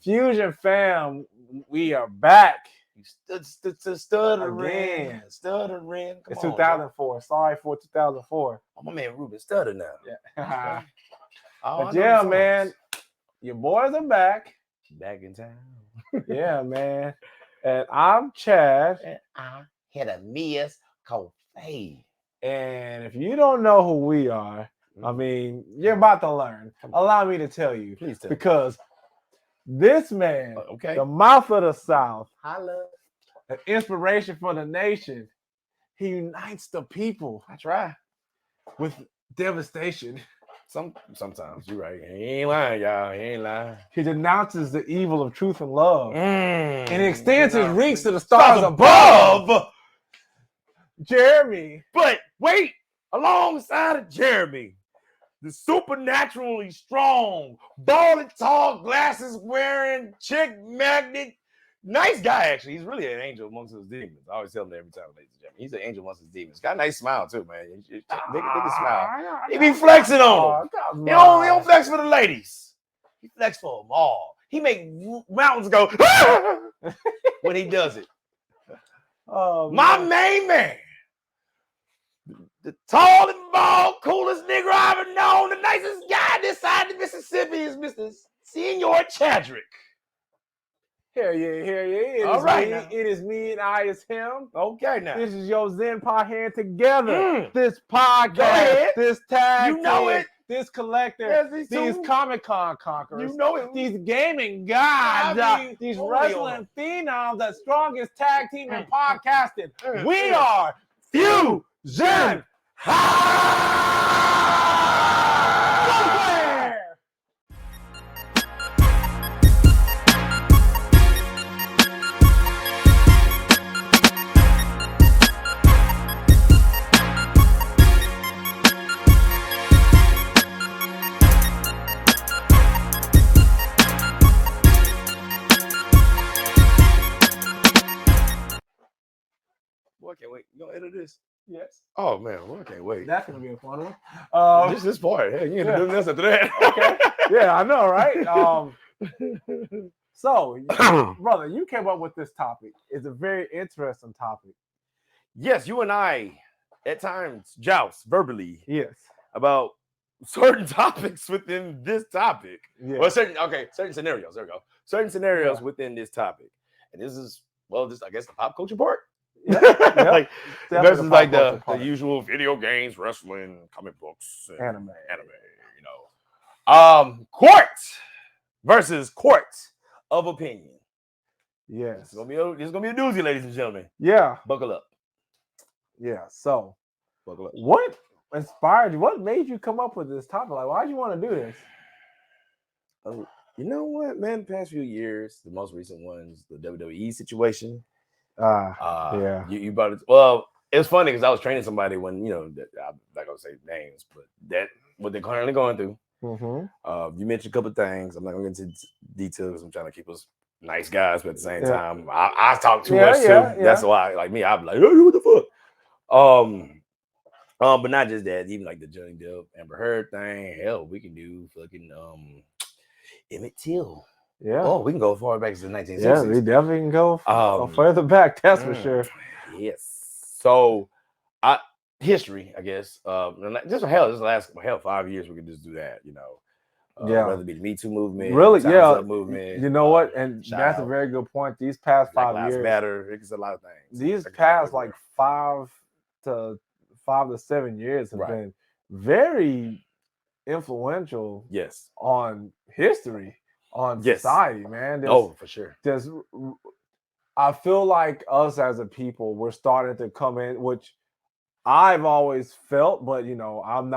Fusion fam, we are back. You stuttering. Stuttering. Come It's on, 2004. John. Sorry for 2004. Oh, my man Ruben stutter now. Yeah. Oh, but yeah, man, your boys are back. Back in town. Yeah, man. And I'm Chad. And I had a miss coffee. And if you don't know who we are, I mean, you're about to learn. Allow me to tell you. Please tell because this man, okay, the mouth of the South, holla, an inspiration for the nation, he unites the people. I try. With devastation. Sometimes you're right. He ain't lying, y'all. He ain't lying. He denounces the evil of truth and love. And he And extends his reach to the stars above. Jeremy. But wait, alongside of Jeremy, the supernaturally strong, bald and tall, glasses wearing, chick magnet, nice guy, actually. He's really an angel amongst his demons. I always tell him that every time, ladies and gentlemen. He's an angel amongst his demons. Got a nice smile, too, man. Nigga smile. He be flexing on them. He don't flex for the ladies. He flex for them all. He make mountains go when he does it. Oh, my main man. The tall and bald, coolest nigga I've ever known, the nicest guy this side of the Mississippi is Mr. Senor Chadrick. Here yeah. All right, it is me and I is him. Okay, now. This is your Zen Pod hand together. This podcast, this tag, you know it. This collector, these Comic-Con conquerors, you know it. These gaming gods, these wrestling phenoms, the strongest tag team in podcasting. We are Fusionhaa. Boy, I can't wait. You gonna edit this? Yes. Oh man, boy, I can't wait. That's gonna be a fun one. This part. Hey, you ain't doing this after that. Okay. Yeah, I know, right? So, brother, you came up with this topic. It's a very interesting topic. Yes, you and I at times joust verbally. Yes. About certain topics within this topic. Yeah. Well, certain scenarios. There we go. Certain scenarios within this topic. And this is, well, just I guess the pop culture part. Yeah. Like versus like the usual video games, wrestling, comic books, anime, you know. Court versus court of opinion. Yes. It's gonna be a doozy, ladies and gentlemen. Yeah. Buckle up. Yeah. So buckle up. What inspired you? What made you come up with this topic? Like, why did you want to do this? You know what, man? The past few years, the most recent ones, the WWE situation. Yeah. You brought it. Well, it was funny because I was training somebody when, you know, I'm not gonna say names, but that what they're currently going through. Mm-hmm. You mentioned a couple of things. I'm not gonna get into details. I'm trying to keep us nice guys, but at the same time, I talk too much too. Yeah. That's why, like me, I'm like, oh, what the fuck? But not just that. Even like the Johnny Depp, Amber Heard thing. Hell, we can do fucking Emmett Till. Yeah. Oh, we can go far back to the 1960s. Yeah, we definitely can go further back. That's for sure. Yes. So, history, I guess. This last 5 years, we could just do that. You know. Whether it be the Me Too movement, really, movement. You know what? And that's a very good point. These past 5 years, matter. It's a lot of things. These past like 5 to 7 years have been very influential. Yes. On history. On society, man. For sure. I feel like us as a people, we're starting to come in, which I've always felt, but you know, I'm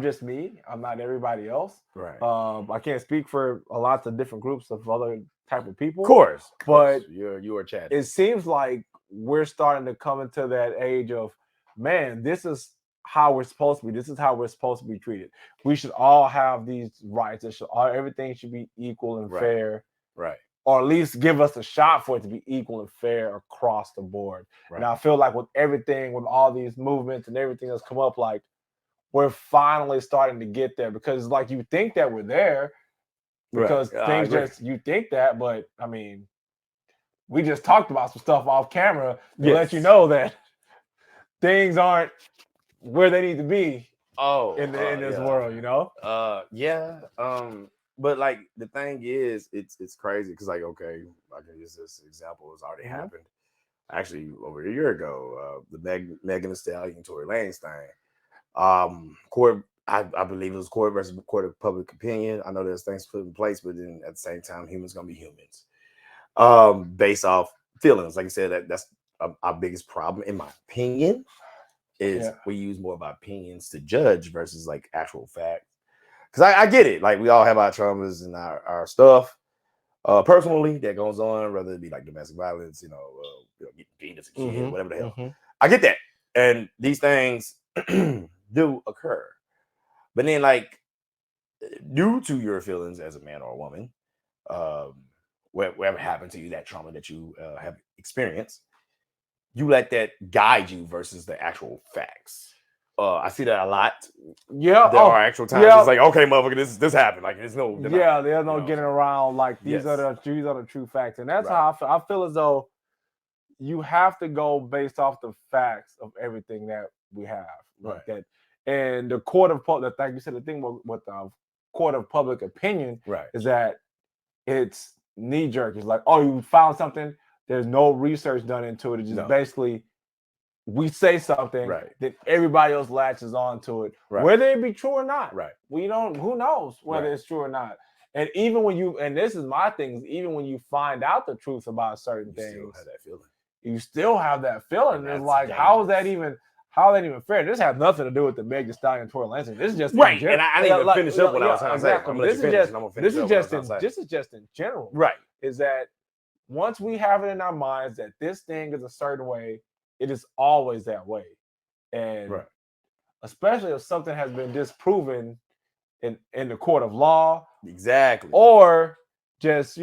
just me. I'm not everybody else. Right. I can't speak for a lot of different groups of other type of people. Of course. But you are Chad. It seems like we're starting to come into that age of, man, this is how we're supposed to be. This is how we're supposed to be treated. We should all have these rights. Everything should be equal and fair. Right. Or at least give us a shot for it to be equal and fair across the board. Right. And I feel like with everything, with all these movements and everything that's come up, like we're finally starting to get there because like you think that we're there, because I things agree. just you think that, but I mean, we just talked about some stuff off camera to let you Yes. know that things aren't where they need to be Oh, in this yeah. world, you know? Yeah. But like the thing is, it's crazy because like okay, I can use this example. It's already Hmm. happened. Actually, over a year ago, the Megan Thee Stallion Tory Lanez thing. Court. I believe it was court versus court of public opinion. I know there's things put in place, but then at the same time, humans gonna be humans. Based off feelings, like I said, that's our biggest problem, in my opinion, is Yeah. we use more of our opinions to judge versus like actual fact. Because I get it, like we all have our traumas and our stuff personally that goes on, whether it be like domestic violence, getting beat as a kid, Hmm. whatever the hell. Hmm. I get that, and these things do occur. But then, like, due to your feelings as a man or a woman, um, whatever happened to you, that trauma that you have experienced, you let that guide you versus the actual facts. I see that a lot. Yeah. There are Oh, actual times yeah. it's like, okay, motherfucker, this happened. Like, there's no denying Yeah. it. There's You no know what I'm getting saying? around. Like Yes. these are the true facts, and that's Right. how I feel. I feel as though you have to go based off the facts of everything that we have, like Right. that. And the court of public, like you said, the thing with the court of public opinion Right. is that it's knee jerk. It's like, oh, you found something. There's no research done into it. It's just No. basically we say something, Right. then everybody else latches on to it, Right. whether it be true or not. Right. We don't. Who knows whether Right. it's true or not? And even when you, and this is my thing, even when you find out the truth about certain You still things, have that feeling. you still have that feeling. And It's that's like, how is that dangerous. even? How is that even fair? This has nothing to do with the Meg Thee Stallion Tory Lanez. This is just in Right. general. And I didn't even finish up what I was Yeah, trying to say. I'm exactly. gonna But let this you is finish just and I'm gonna finish up what I was trying to say. this is just in general. Right. Is that once we have it in our minds that this thing is a certain way, it is always that way. And Right. especially if something has been disproven in the court of law, Exactly. or just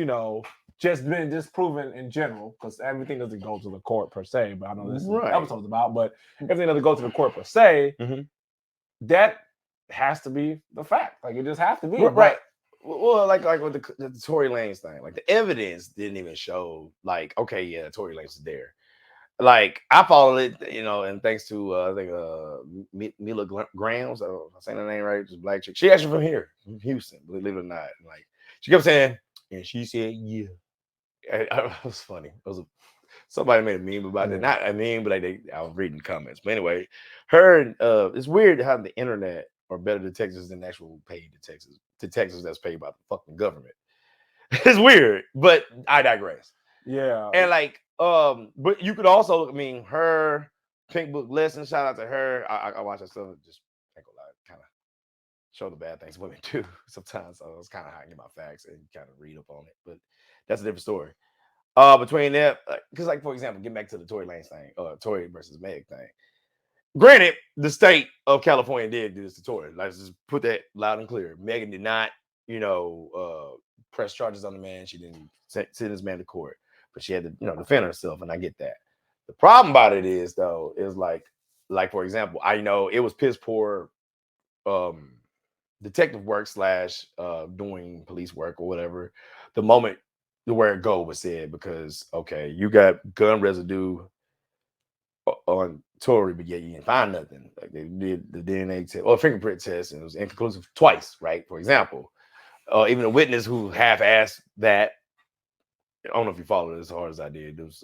just been disproven in general, because everything doesn't go to the court per se. But I know this is Right. episode's about, but everything doesn't go to the court per se. Mm-hmm. That has to be the fact. Like it just has to be. Right. But Well, like with the Tory Lanez thing, like the evidence didn't even show. Like, okay, yeah, Tory Lanez is there. Like I followed it, and thanks to I think Mila Grams, I'm saying her name right, just black chick. She actually from here, from Houston, believe it or not. And like she kept saying, and she said, yeah. It was funny. Somebody made a meme about it. yeah, Not a meme, but like I was reading comments. But anyway, it's weird how the internet are better detectives than actual paid detectives that's paid by the fucking government. It's weird, but I digress. yeah, And like, but you could also, I mean, her Pink Book lesson. Shout out to her. I watch her stuff. Just ain't gonna lie, kind of show the bad things women do sometimes. So it's kind of how I get my facts and kind of read up on it. But that's a different story. Between that, because like for example, get back to the Tory Lanez thing, Tory versus Meg thing. Granted, the state of California did do this to Tory. Let's just put that loud and clear. Megan did not, press charges on the man. She didn't send this man to court, but she had to, defend herself, and I get that. The problem about it is though, is like for example, I know it was piss poor um detective work slash doing police work or whatever. The moment where it go was said because okay, you got gun residue on Tory, but yet you didn't find nothing. Like they did the DNA test or fingerprint test, and it was inconclusive twice, right? For example, even a witness who half-assed that. I don't know if you followed it as hard as I did. It was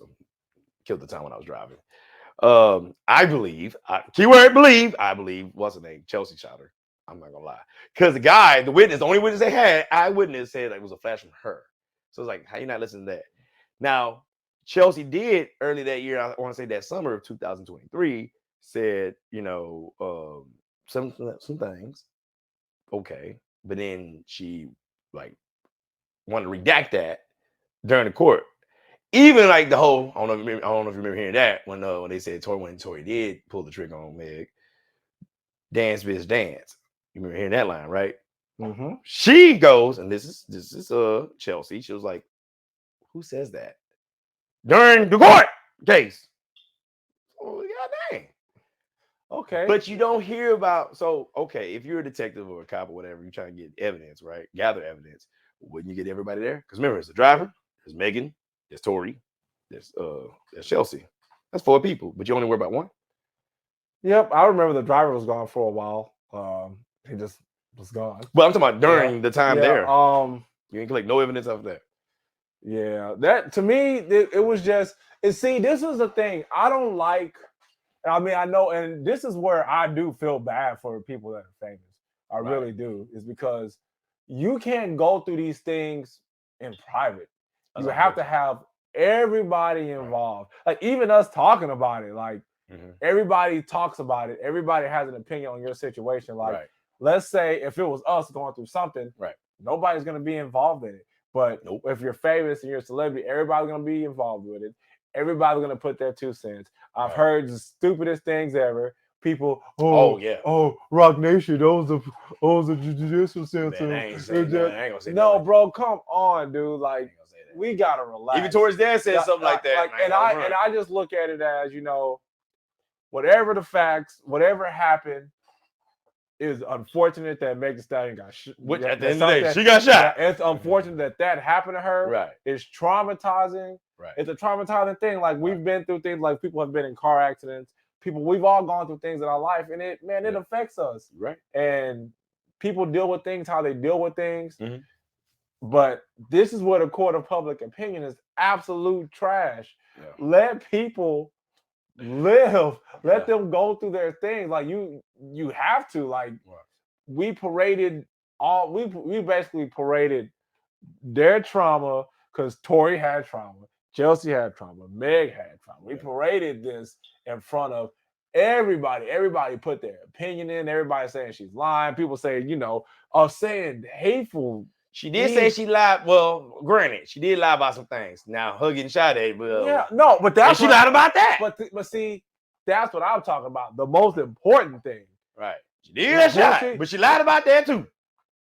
killed the time when I was driving. I believe, keyword believe, I believe, what's her name? Chelsea shot her. I'm not gonna lie. Because the guy, the witness, the only witness they had, eyewitness said that it was a flash from her. So it's like, how you not listening to that? Now, Chelsea did early that year, I want to say that summer of 2023, said, some things, okay. But then she like wanted to redact that during the court. Even like the whole, I don't know if you remember hearing that when they said when Tory did pull the trigger on Meg, dance bitch dance. You remember hearing that line, right? mm-hmm. She goes, and this is Chelsea. She was like, "Who says that during the court case?" Oh, god dang. Okay, But you don't hear about, so okay, if you're a detective or a cop or whatever, you're trying to get evidence, right? Gather evidence. wouldn't you get everybody there? Because remember, it's the driver, there's Megan, there's Tory, there's Chelsea. That's 4 people, but you only worry about 1. Yep, I remember the driver was gone for a while. He just was gone. But I'm talking about during the time there. You ain't collect no evidence of that. Yeah, that to me, it was just. And see, this is the thing I don't like. I mean, I know, and this is where I do feel bad for people that are famous. I really do, is because you can't go through these things in private. You have to have everybody involved. Like even us talking about it, like everybody talks about it. Everybody has an opinion on your situation. Like, let's say if it was us going through something, nobody's going to be involved in it. But if you're famous and you're a celebrity, everybody's going to be involved with it. Everybody's going to put their 2 cents. I've heard the stupidest things ever. People, Rock Nation, those are judicial center. No, bro, come on, dude. Like, we gotta relax. Even Tory's dad said something like that. And I just look at it as, whatever the facts, whatever happened, is unfortunate that Megan Thee Stallion got shot. At the end of the day, she got shot. It's unfortunate that happened to her. Right. It's traumatizing. Right. It's a traumatizing thing. Like we've been through things. Like people have been in car accidents. We've all gone through things in our life, and it affects us. Right. And people deal with things how they deal with things. But this is where the court of public opinion is absolute trash. Yeah. Let people live. Let them go through their things. Like you have to. Like we paraded we basically paraded their trauma because Tory had trauma, Chelsea had trauma, Meg had trauma. We paraded this in front of everybody. Everybody put their opinion in. Everybody saying she's lying. People saying, saying hateful. She did say she lied. Well, granted, she did lie about some things. Now, hugging Sade, but but she lied about that. But see, that's what I'm talking about. The most important thing. Right. She did get shot, but she lied about that too.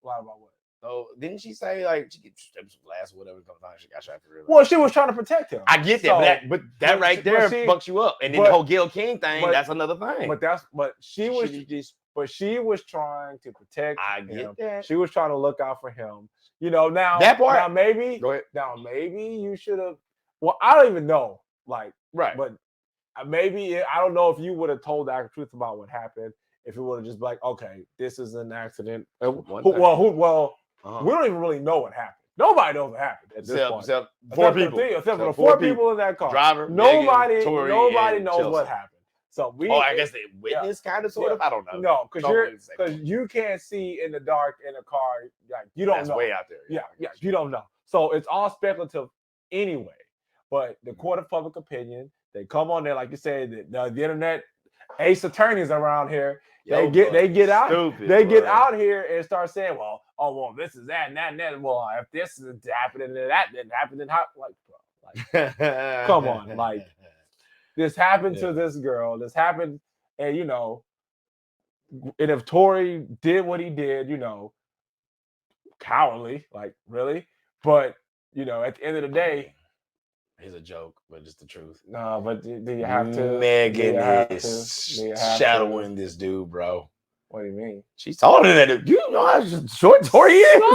Lied about what? Oh, didn't she say like she get some glass or whatever? She got shot for real. Well, she was trying to protect him. I get that, but that right there fucks you up. And then the whole Gayle King thing, that's another thing. But she was trying to protect him. I get that. She was trying to look out for him. Now that part. Now maybe you should have. Well, I don't even know. Like but maybe I don't know if you would have told the actual truth about what happened. If it would have just been like, okay, this is an accident. We don't even really know what happened. Nobody knows what happened at this point. Except 4 people. Except for the 4 people in that car. Driver, nobody Megan, Tory, knows Chelsea. what happened. So I guess they witnessed kind of sort of. I don't know. No, because you can't see in the dark in a car. Like you don't know. That's way out there. Yeah, you don't know. So it's all speculative anyway. But the court of public opinion, they come on there, like you said, the internet ace attorneys around here. They get out here and start saying, well, this is that and that and that. Well, if this is happening and that didn't happen, then how? Like, come on, like. This happened to this girl. This happened, and and if Tory did what he did, cowardly, like really. But at the end of the day, it's a joke, but it's the truth. No, but do you have to? Megan is shadowing this dude, bro. What do you mean? She's taller than that. You know how short Tory is. So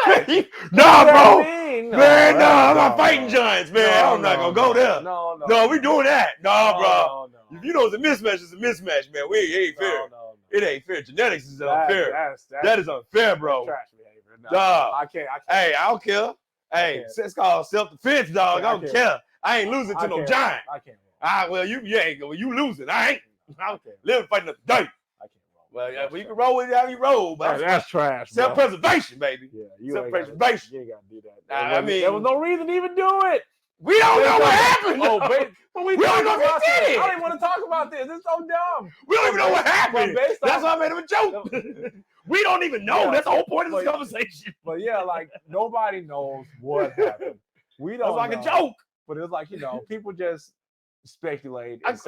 what? Nah, bro. Man, I'm not fighting giants, man. I'm not gonna go there. No, we doing that. No, bro. If you know it's a mismatch, it's a mismatch, man. It ain't fair. It ain't fair. Genetics is unfair. That is unfair, bro. Trash behavior. Dog. I can't. Hey, I don't care. Hey, it's called self-defense, dog. I don't care. I ain't losing to no giant. I can't. Well, you ain't. Well, you losing. I ain't. I live fighting up the dirt. Well, you can roll with it how you roll, but that's trash. Self-preservation, baby. Yeah, self-preservation. You ain't gotta do that. There was no reason to even do it. We don't know what happened. But we don't know what did it. I don't even want to talk about this. It's so dumb. We don't even know what happened. That's why I made him a joke. We don't even know. That's the whole point of this conversation. But yeah, like nobody knows what happened. We don't. It's like a joke. But it's like people just speculate and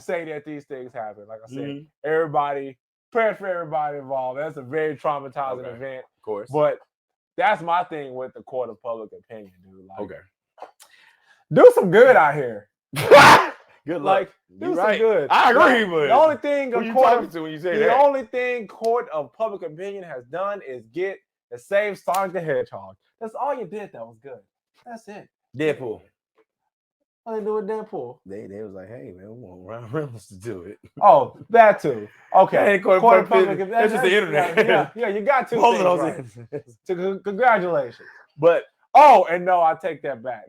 say that these things happen. Like I said, prayers for everybody involved. That's a very traumatizing event. Of course. But that's my thing with the court of public opinion, dude. Like, do some good out here. Good luck. Do some good. I agree with the only thing who you talking to when you say that. The only thing court of public opinion has done is get and saved Sonic the Hedgehog. That's all you did that was good. That's it. Deadpool. What they do with Deadpool? They was like, hey man, we want Ryan Reynolds to do it. Oh, that too. Okay. That's just the internet. Yeah, you got two Both things of right. those. So, congratulations. But And no, I take that back.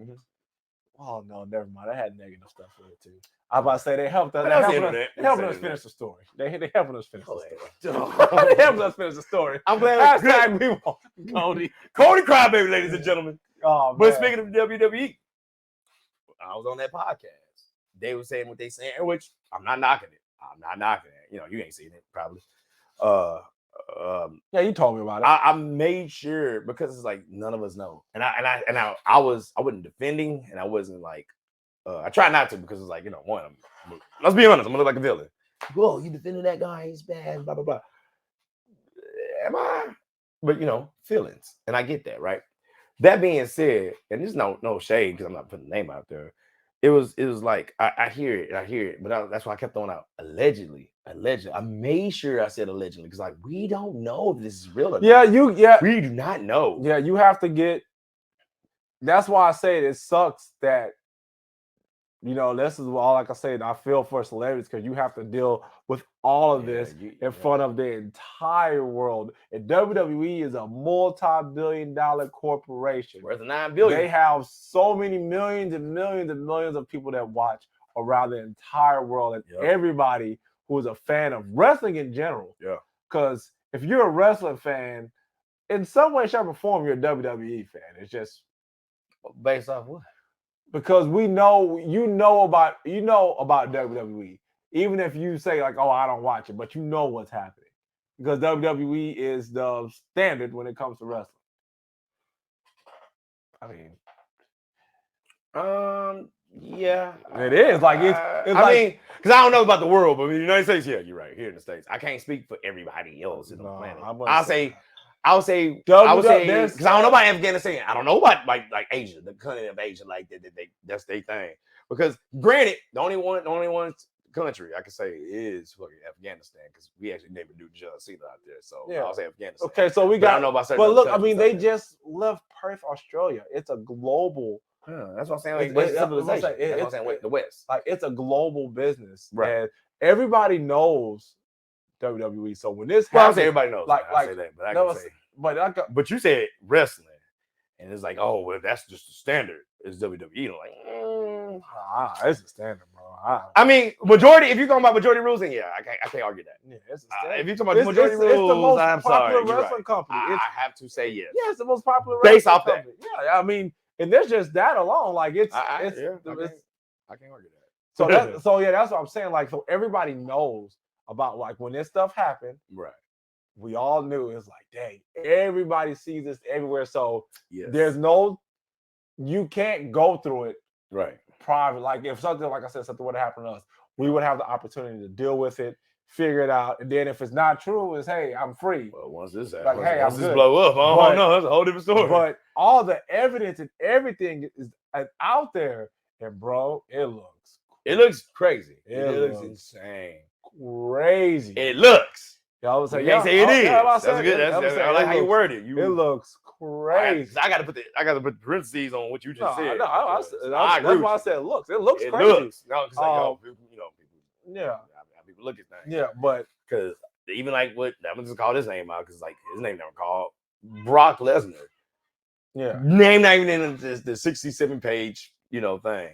Oh no, never mind. I had negative stuff with it too. I was about to say they helped us. They helping us finish the story. They helping us finish the story. They helping us finish the story. I'm glad. Hashtag we want Cody. Cody Crybaby, ladies and gentlemen. Oh, But man. speaking of WWE, I was on that podcast. They were saying what they saying, which I'm not knocking it. I'm not knocking it. You know, you ain't seen it probably. Yeah, you told me about it. I made sure because it's like none of us know, and I wasn't defending, and I wasn't like I try not to because it's like let's be honest, I'm gonna look like a villain. Whoa, you defending that guy? He's bad. Blah blah blah. Am I? But feelings, and I get that, right? That being said, and there's no shade because I'm not putting the name out there. It was like I hear it, but that's why I kept throwing out allegedly. I made sure I said allegedly because like we don't know if this is real or not. We do not know. Yeah, you have to get. That's why I say it sucks that this is all like I said. I feel for celebrities because you have to deal with all of this in front of the entire world. And WWE is a multi-billion-dollar corporation worth $9 billion. They have so many millions and millions and millions of people that watch around the entire world, and everybody who is a fan of wrestling in general. Yeah. Because if you're a wrestling fan, in some way, shape, or form, you're a WWE fan. It's just based off what? Because you know about WWE, even if you say like, "Oh, I don't watch it," but you know what's happening because WWE is the standard when it comes to wrestling. I mean, yeah, it is like it's I mean, because I don't know about the world, but in the United States, yeah, you're right. Here in the States, I can't speak for everybody else in the planet. I would say because I don't know about Afghanistan. I don't know about like Asia, the continent of Asia, like that's their thing. Because granted, the only one country I can say is fucking Afghanistan because we actually never do John Cena out there. So I'll say Afghanistan. Okay, so we got. I don't know about certain. But look, I mean, they just left Perth, Australia. It's a global. Yeah, that's what I'm saying. Like West civilization. That's what I'm saying. The West. Like it's a global business, right? And everybody knows WWE. So when this happens, I say everybody knows. I say that, but I can say. But you said wrestling, and it's like, oh, well, that's just the standard. It's WWE. It's a standard, bro. I mean, majority. If you're talking about majority rules, then I can't argue that. Yeah, it's a standard. If you're talking about majority rules, it's the most I'm popular sorry, wrestling company. I have to say yes. Yeah, it's the most popular based wrestling off company. that. Yeah, I mean, and there's just that alone. Like I can't argue that. So that's what I'm saying. Like, so everybody knows about like when this stuff happened. Right. We all knew it's like, dang, everybody sees this everywhere. So there's you can't go through it private. Like if something, like I said, something would have happened to us, we would have the opportunity to deal with it, figure it out. And then if it's not true, it's, hey, I'm free. Well, once this happens, like, hey, once this blow up, I don't know. That's a whole different story. But all the evidence and everything is out there. And bro, it looks crazy. It looks insane. Crazy. It looks. I was like, can't say it is. That's good. I like how you word it. It looks crazy. I gotta put the parentheses on what you just said. That's why I said it looks. It looks crazy. Looks. No, because people look at things. Yeah, but because even like what I'm gonna just call his name out because like his name never called Brock Lesnar. Yeah, name not even in the 67-page thing.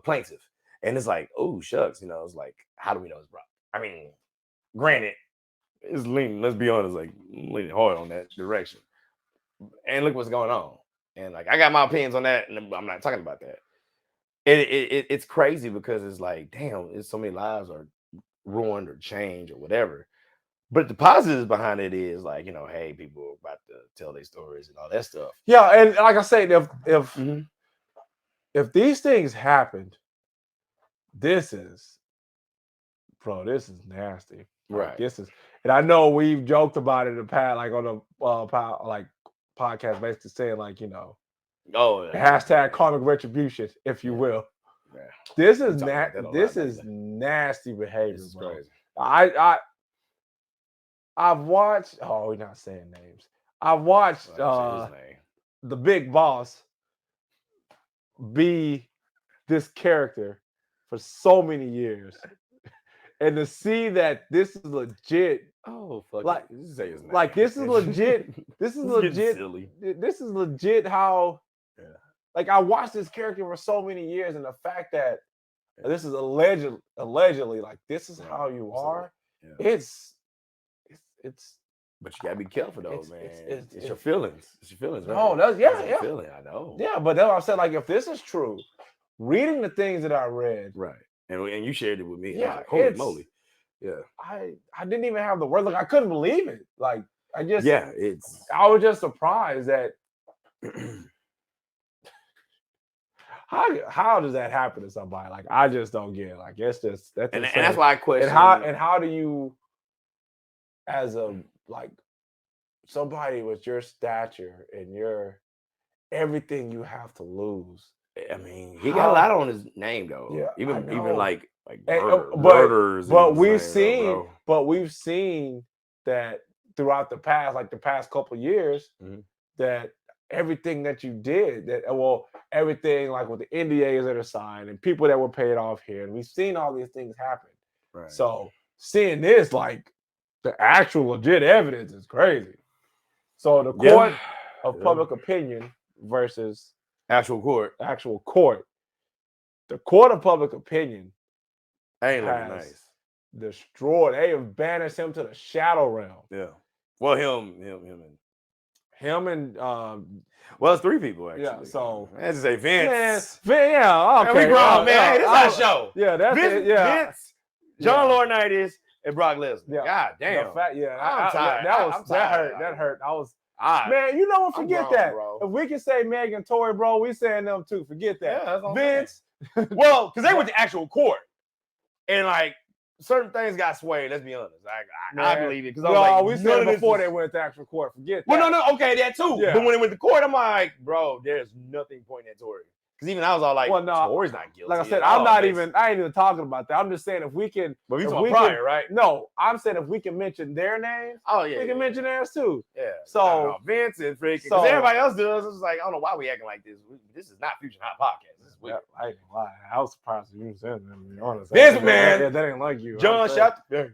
Plaintiff, and it's like, oh shucks, it's like, how do we know it's Brock? I mean, granted, it's leaning. Let's be honest, like leaning hard on that direction. And look what's going on. And like I got my opinions on that, and I'm not talking about that. It's crazy because it's like, damn, it's so many lives are ruined or changed or whatever. But the positives behind it is like, hey, people are about to tell their stories and all that stuff. Yeah, and like I said, if these things happened, this is nasty. Right. And I know we've joked about it in the past, like on the podcast, basically saying like, hashtag karmic retribution, if you will. Yeah. This is nasty behavior, this is bro. Crazy. I've watched. Oh, we're not saying names. I watched His name. the big boss be this character for so many years, and to see that this is legit. Oh, fuck Like, it. Just say his name. like this is legit. This is This getting legit. silly. This is legit. How, Yeah. like, I watched this character for so many years, and the fact that this is allegedly like this is how you are. Yeah. It's. But you gotta be careful though, man. it's Your feelings. It's your feelings, right? No, that's It's a yeah. feeling, I know. Yeah, but that's what I said. Like, if this is true, reading the things that I read, Right. And you shared it with me. Yeah, I was like, holy it's- moly. Yeah. I didn't even have the word. Like, I couldn't believe it. Like, I just It's I was just surprised that how does that happen to somebody? Like, I just don't get it. Like, it's just that's and insane. that's why I question and how do you, as a like somebody with your stature and your everything you have to lose. I mean, he got a lot on his name though. Yeah, even know. like And, murders. but in his we've name, seen, though, bro. but we've seen that throughout the past, like the past couple of years, Mhm. that everything that you did, everything like with the NDAs that are signed and people that were paid off here, and we've seen all these things happen. Right. So seeing this, like the actual legit evidence, is crazy. So the court of public opinion versus actual court. The court of public opinion Ain't looking has nice. destroyed. They have banished him to the shadow realm. Yeah. Well, him and well, it's 3 people actually. Yeah. So I just say Vince. Yeah. Okay. Man, we grown, man. Hey, this is our show. Yeah. That's Vince, it. Yeah. Vince, John Laurinaitis, and Brock Lesnar. Yeah. God damn. I'm tired. That hurt. I was. Right. Man, you know what? Forget grown, that. bro. If we can say Meg and Tory, bro, we saying them too. Forget that. Yeah, that's all Vince. Well, because they went to actual court, and like certain things got swayed. Let's be honest. I believe it because I was like, we said before they went to actual court. Forget that. Well, no, okay, that too. Yeah. But when they went to court, I'm like, bro, there's nothing pointing at Tory. Because even I was all like, well, no, Tory's not guilty. Like I said, I ain't even talking about that. I'm just saying if we can. But we if talking we prior, can, right? No, I'm saying if we can mention their names, Oh yeah, we can mention theirs too. Yeah. So Vince and freaking, so because everybody else does. It's like I don't know why we acting like this. This is not Fusionhaa podcast. This is weird. I ain't gonna lie. I was surprised you said that. To be honest, Vince, man. that ain't like you. John shot. Yeah.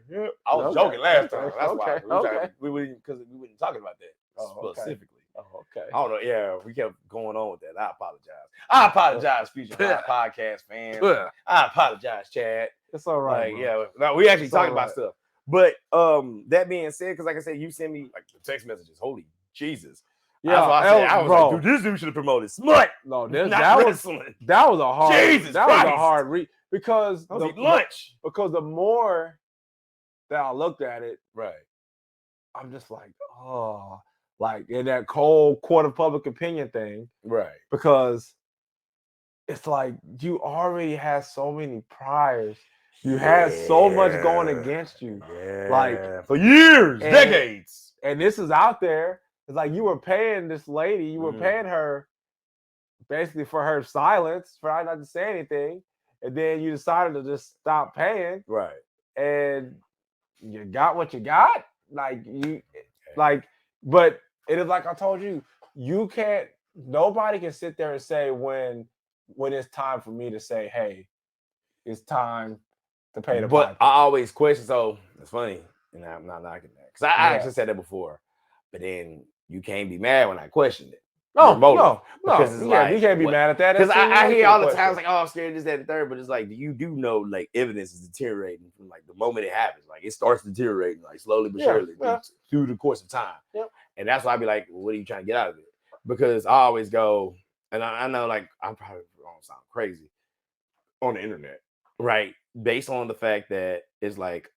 I was joking last time. That's Okay, why we wouldn't talking about that specifically. Oh, okay. I don't know. Yeah, we kept going on with that. I apologize, Fusionhaa podcast fans. I apologize, Chad. It's all right. Like, yeah, no, we actually talking about stuff. But that being said, because like I said, you send me like the text messages. Holy Jesus. Yeah, that's what I said. I was like, dude, this dude should have promoted Smut. No, that was a hard. Jesus that Christ. was a hard read because lunch. Because the more that I looked at it, right, I'm just like, oh, like in that cold court of public opinion thing, right? Because it's like you already had so many priors. You had so much going against you, like for years, decades, and this is out there. It's like you were paying this lady, you were paying her basically for her silence, for her not to say anything, and then you decided to just stop paying, right? And you got what you got, but it is like I told you, you can't. Nobody can sit there and say when it's time for me to say, hey, it's time to pay the. But I always question. So it's funny, and I'm not knocking that because I actually said that before, but then. You can't be mad when I questioned it. No. Because you can't be mad at that. Because I hear all the time, like, oh, I'm scared of this, that, and the third. But it's like, you do know, like, evidence is deteriorating from, like, the moment it happens. Like, it starts deteriorating, like, slowly but surely through the course of time. Yep. And that's why I be like, well, what are you trying to get out of it? Because I always go, and I know, like, I'm probably going to sound crazy on the internet, right? Based on the fact that it's like,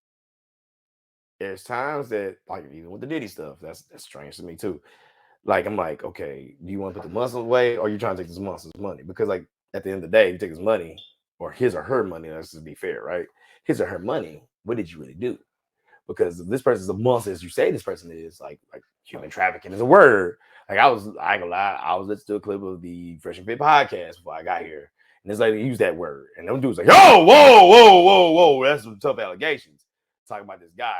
there's times that, like, even with the Diddy stuff, that's strange to me too. Like, I'm like, okay, do you want to put the muscle away, or are you trying to take this muscle's money? Because, like, at the end of the day, if you take his money, or his or her money, let's just be fair, right? His or her money, what did you really do? Because if this person's a monster, as you say this person is, like human trafficking is a word. Like, I ain't gonna lie, I was listening to a clip of the Fresh and Fit podcast before I got here, and this lady used that word, and them dudes like, oh, whoa, that's some tough allegations. Talking about this guy.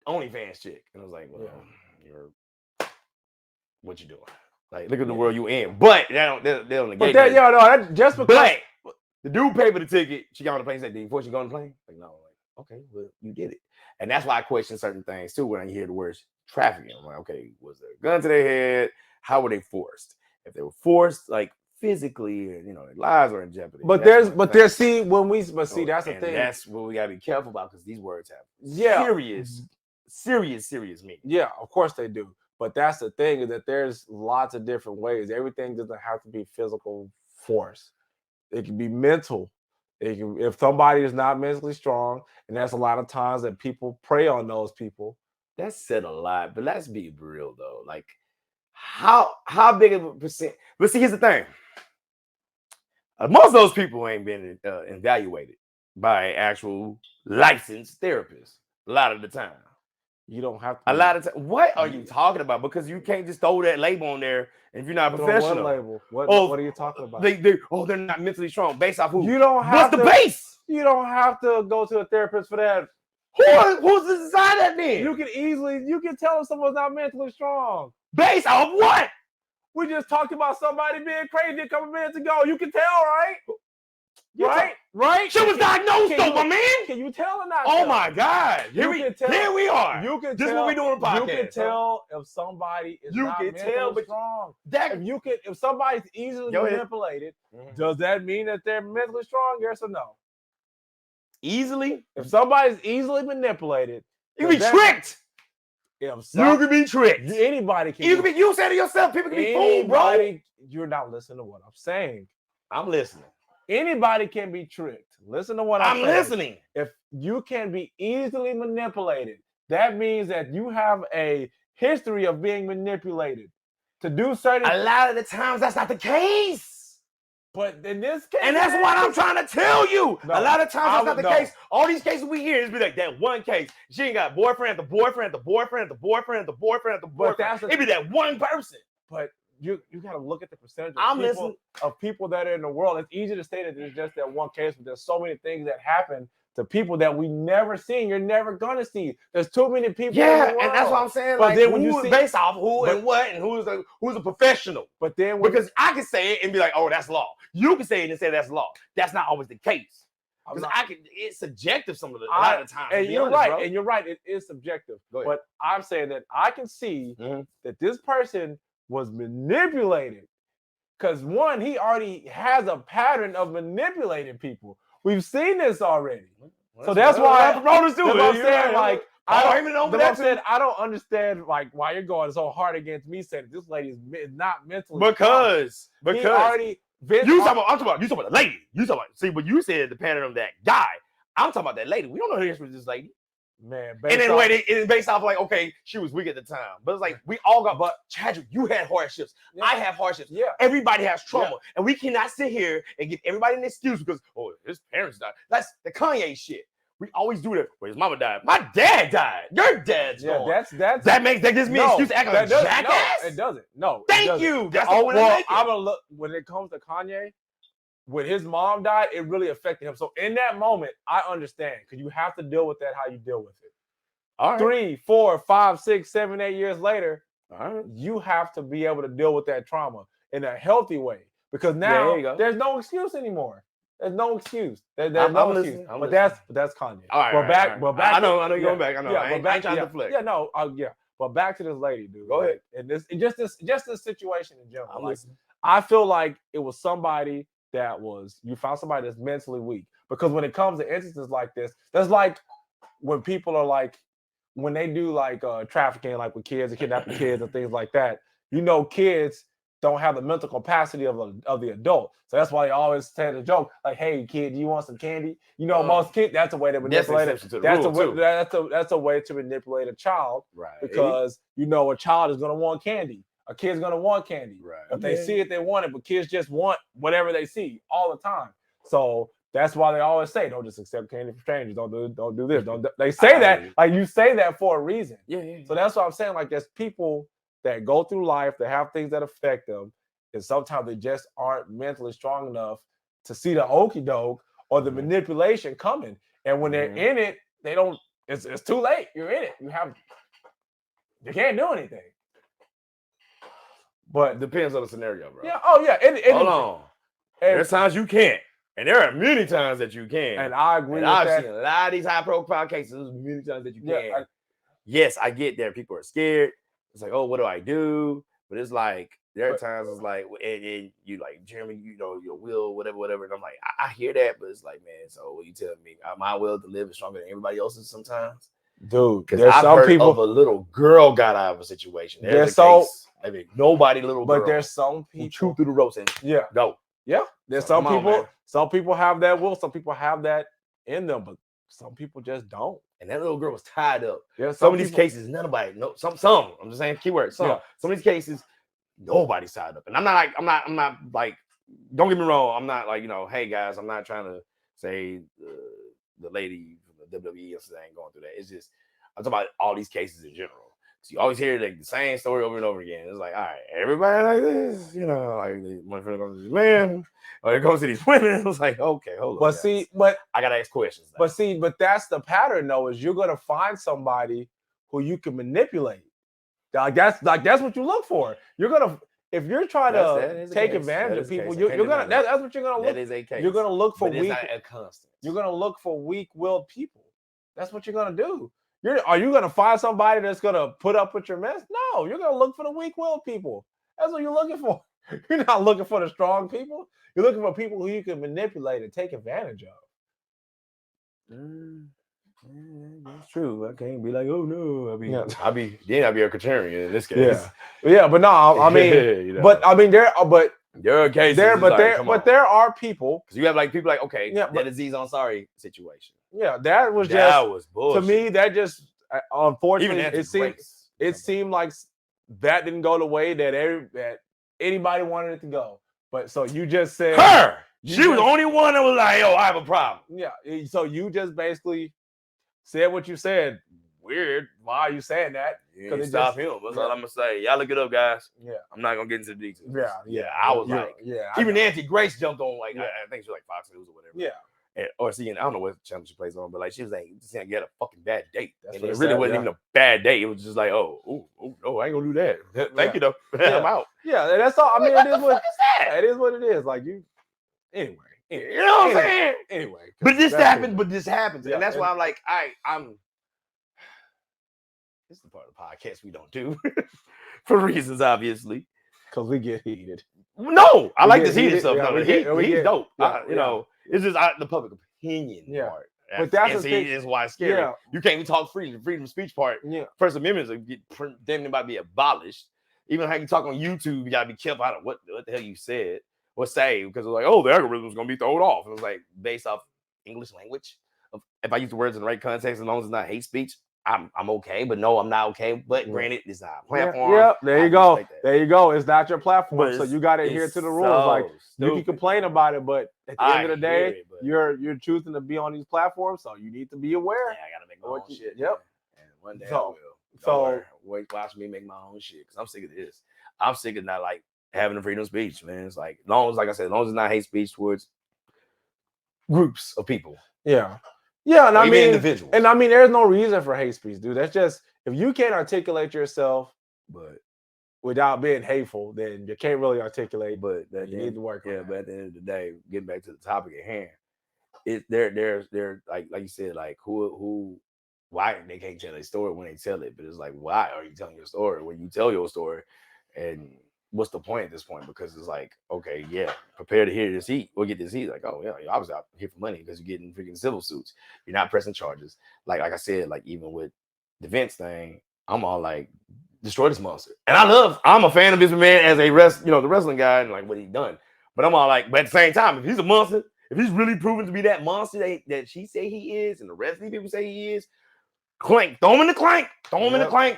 OnlyFans chick. And I was like, well, Yeah. you're what you doing? Like, look at the world you in. But they don't negate But that, that. no, that just because. But the dude paid for the ticket. She got on the plane and said, before she go on the plane? Like, no. Like, okay, well, you did it. And that's why I question certain things too when I hear the words trafficking. I'm like, okay, was there a gun to their head? How were they forced? If they were forced, like physically, their lives are in jeopardy. But that's there's that's the thing. That's what we gotta be careful about because these words have serious meaning. Yeah, of course they do. But that's the thing is that there's lots of different ways. Everything doesn't have to be physical force. It can be mental. If somebody is not mentally strong, and that's a lot of times that people prey on those people. That said a lot, but let's be real though. Like, how big of a percent? But see, here's the thing. Most of those people ain't been evaluated by actual licensed therapists. A lot of the time, you don't have to. A lot of time. What are you talking about? Because you can't just throw that label on there if you're not professional. What label? What are you talking about? They're not mentally strong. Based off who? You don't have What's the base? You don't have to go to a therapist for that. Who's to decide that then? You can tell if someone's not mentally strong. Based off what? We just talked about somebody being crazy a couple minutes ago. You can tell, right? Right? She was diagnosed though, my man. Can you tell or not? Oh my God. Here we are. You can this tell. Is what we doing podcast. You can tell if somebody is not mentally strong. If somebody's easily manipulated, does that mean that they're mentally strong? Yes or no? Easily? If somebody's easily manipulated, you can be tricked. You can be tricked. Anybody can. You said it yourself. People can be fooled, bro. You're not listening to what I'm saying. I'm listening. Anybody can be tricked. Listen to what I'm saying. Listening. If you can be easily manipulated, that means that you have a history of being manipulated to do certain. A lot of the times, that's not the case. But in this case, and that's what I'm trying to tell you. A lot of times, that's not the case. All these cases we hear is be like that one case. She ain't got boyfriend after boyfriend after boyfriend after boyfriend after boyfriend after boyfriend. It be that one person. But you got to look at the percentage of people that are in the world. It's easy to say that there's just that one case, but there's so many things that happen to people that we never seen. You're never gonna see. There's too many people. Yeah, and that's what I'm saying. But like, then when you see based off who and what and who's a professional. But then because I can say it and be like, oh, that's law. You can say it and say that's law. That's not always the case. Because it's subjective a lot of the time. And you're right. And you're right. It is subjective. But I'm saying that I can see that this person was manipulated. Because one, he already has a pattern of manipulating people. We've seen this already. So that's why I'm saying, like, I don't understand like why you're going so hard against me saying this lady is not mentally because I'm talking about the lady. See what you said, the pattern of that guy. I'm talking about that lady. We don't know who this was, this lady. Man, and then it's based off like, okay, she was weak at the time, but it's like we all got. But Chadwick, you had hardships. Yeah. I have hardships. Yeah, everybody has trauma, and we cannot sit here and give everybody an excuse because his parents died. That's the Kanye shit. We always do that. Well, his mama died. My dad died. Your dad's gone. That gives me an excuse to act like a jackass. No, it doesn't. No. Thank you. That's I'm gonna look when it comes to Kanye. When his mom died, it really affected him. So in that moment, I understand because you have to deal with that how you deal with it. All right. 3, 4, 5, 6, 7, 8 years later, you have to be able to deal with that trauma in a healthy way because now there's no excuse anymore. There's no excuse. There's no excuse. But that's Kanye. All right. But back. I know you're going back. I know. I ain't trying to deflect. Yeah. No. But back to this lady, dude. Go ahead. And just this situation in general. I feel like it was somebody you found somebody that's mentally weak because when it comes to instances like this, that's like when people are like when they do like trafficking, like with kids and kidnapping kids and things like that. Kids don't have the mental capacity of the adult, so that's why they always say the joke like, "Hey, kid, do you want some candy?" Most kids, that's a way to manipulate it. That's a way to manipulate a child, right? Because a child is going to want candy. A kid's gonna want candy. Right. If they see it, they want it. But kids just want whatever they see all the time. So that's why they always say, "Don't just accept candy from strangers. Don't do this. Don't." They say that like you say that for a reason. Yeah. So that's what I'm saying. Like there's people that go through life that have things that affect them, and sometimes they just aren't mentally strong enough to see the okie doke or the manipulation coming. And when they're in it, they don't it's too late. You're in it. You can't do anything. But depends on the scenario, bro. Yeah. Oh yeah. Hold on. There's times you can't, and there are many times that you can. And I agree with I've that. seen a lot of these high-profile cases. There's many times that you can. Yeah, Yes, I get there. People are scared. It's like, oh, what do I do? But it's like there are times it's like, and you like, Jeremy, you know, your will, whatever. And I'm like, I hear that, but it's like, man, so what you telling me? My will to live is stronger than everybody else's sometimes. Dude, because I've heard of a little girl got out of a situation. There's a case. I mean, nobody little girl. But there's some people who chew through the ropes and go. Yeah, there's some people. Some people have that will. Some people have that in them, but some people just don't. And that little girl was tied up. Yeah, some of these cases, nobody. No, some. I'm just saying keyword. Some. Yeah. Some of these cases, nobody's tied up. And I'm not like. Don't get me wrong. I'm not like, you know, hey guys, I'm not trying to say the lady from the WWE ain't going through that. It's just I'm talking about all these cases in general. So you always hear like the same story over and over again. It's like, all right, everybody like this, you know, like my friend goes to this man, or it goes to these women. It's like, okay, hold on. But I gotta ask questions. Now. But that's the pattern though, is you're gonna find somebody who you can manipulate. Like that's what you look for. You're gonna if you're trying to take advantage of people, you're gonna that's what you're gonna look. That is a case. You're gonna look for weak. It's not a constant. You're gonna look for weak-willed people. That's what you're gonna do. Are you gonna find somebody that's gonna put up with your mess? No, you're gonna look for the weak-willed people. That's what you're looking for. You're not looking for the strong people. You're looking for people who you can manipulate and take advantage of. That's true. I can't be like, oh no. I'll be a contrarian in this case. Yeah, but no, I mean, you know. But I mean, there are cases. There are people because you have like people like that Aziz Ansari situation. Yeah, that was bullshit. To me. That just unfortunately it seemed like that didn't go the way that anybody wanted it to go. But so you just said her. She was the only one that was like, "Yo, I have a problem." Yeah. So you just basically said what you said. Weird. Why are you saying that? Because it stop him. That's all I'm gonna say. Y'all look it up, guys. Yeah. I'm not gonna get into the details. Yeah. I was like, even Nancy Grace jumped on like I think she was like Fox News or whatever. Yeah. Or CNN, I don't know what channel she plays on, but like she was like, you had a fucking bad date. And it really wasn't even a bad date. It was just like, no, I ain't gonna do that. Thank you though. I'm out. Yeah, that's all. I mean, it is what it is. What it is. Like you. Anyway, you know what I'm saying? Anyway, but this happens, and that's why I'm like, I'm. This is the part of the podcast we don't do for reasons, obviously, because we get heated. No, I like this heated stuff. No, he's dope. You know, it's just the public opinion part. But that's why it's scary. Yeah. You can't even talk freedom of speech part. Yeah, First Amendment is damn about to be abolished. Even how you talk on YouTube, you gotta be careful how what the hell you said or say because it's like, the algorithm is gonna be thrown off. And it was like based off English language. If I use the words in the right context, as long as it's not hate speech, I'm okay. But no, I'm not okay. But granted, it's not a platform. Yeah, there you go. There you go. It's not your platform, so you got to adhere to the rules. Like you can complain about it, but at the end of the day, you're choosing to be on these platforms, so you need to be aware. Yeah, I gotta make my own shit. Yep. And one day I will. Watch me make my own shit because I'm sick of this. I'm sick of not like having the freedom of speech, man. It's like as long as it's not hate speech towards groups of people. Yeah. Yeah, and I mean individuals. And I mean, there's no reason for hate speech, dude. That's just if you can't articulate yourself, but without being hateful, then you can't really articulate. But you need to work. Yeah, but at the end of the day, getting back to the topic at hand, they're like you said, like why they can't tell their story when they tell it, but it's like why are you telling your story when you tell your story, and what's the point at this point? Because it's like, okay, yeah, prepare to hear this heat or get this heat. Like, oh yeah, you're obviously out here for money because you're getting freaking civil suits. You're not pressing charges. Like I said, like even with the Vince thing, I'm all like, destroy this monster. And I'm a fan of this man as the wrestling guy and like what he's done. But I'm all like, but at the same time, if he's a monster, if he's really proven to be that monster that she say he is, and the rest of these people say he is, clank, throw him in the clank.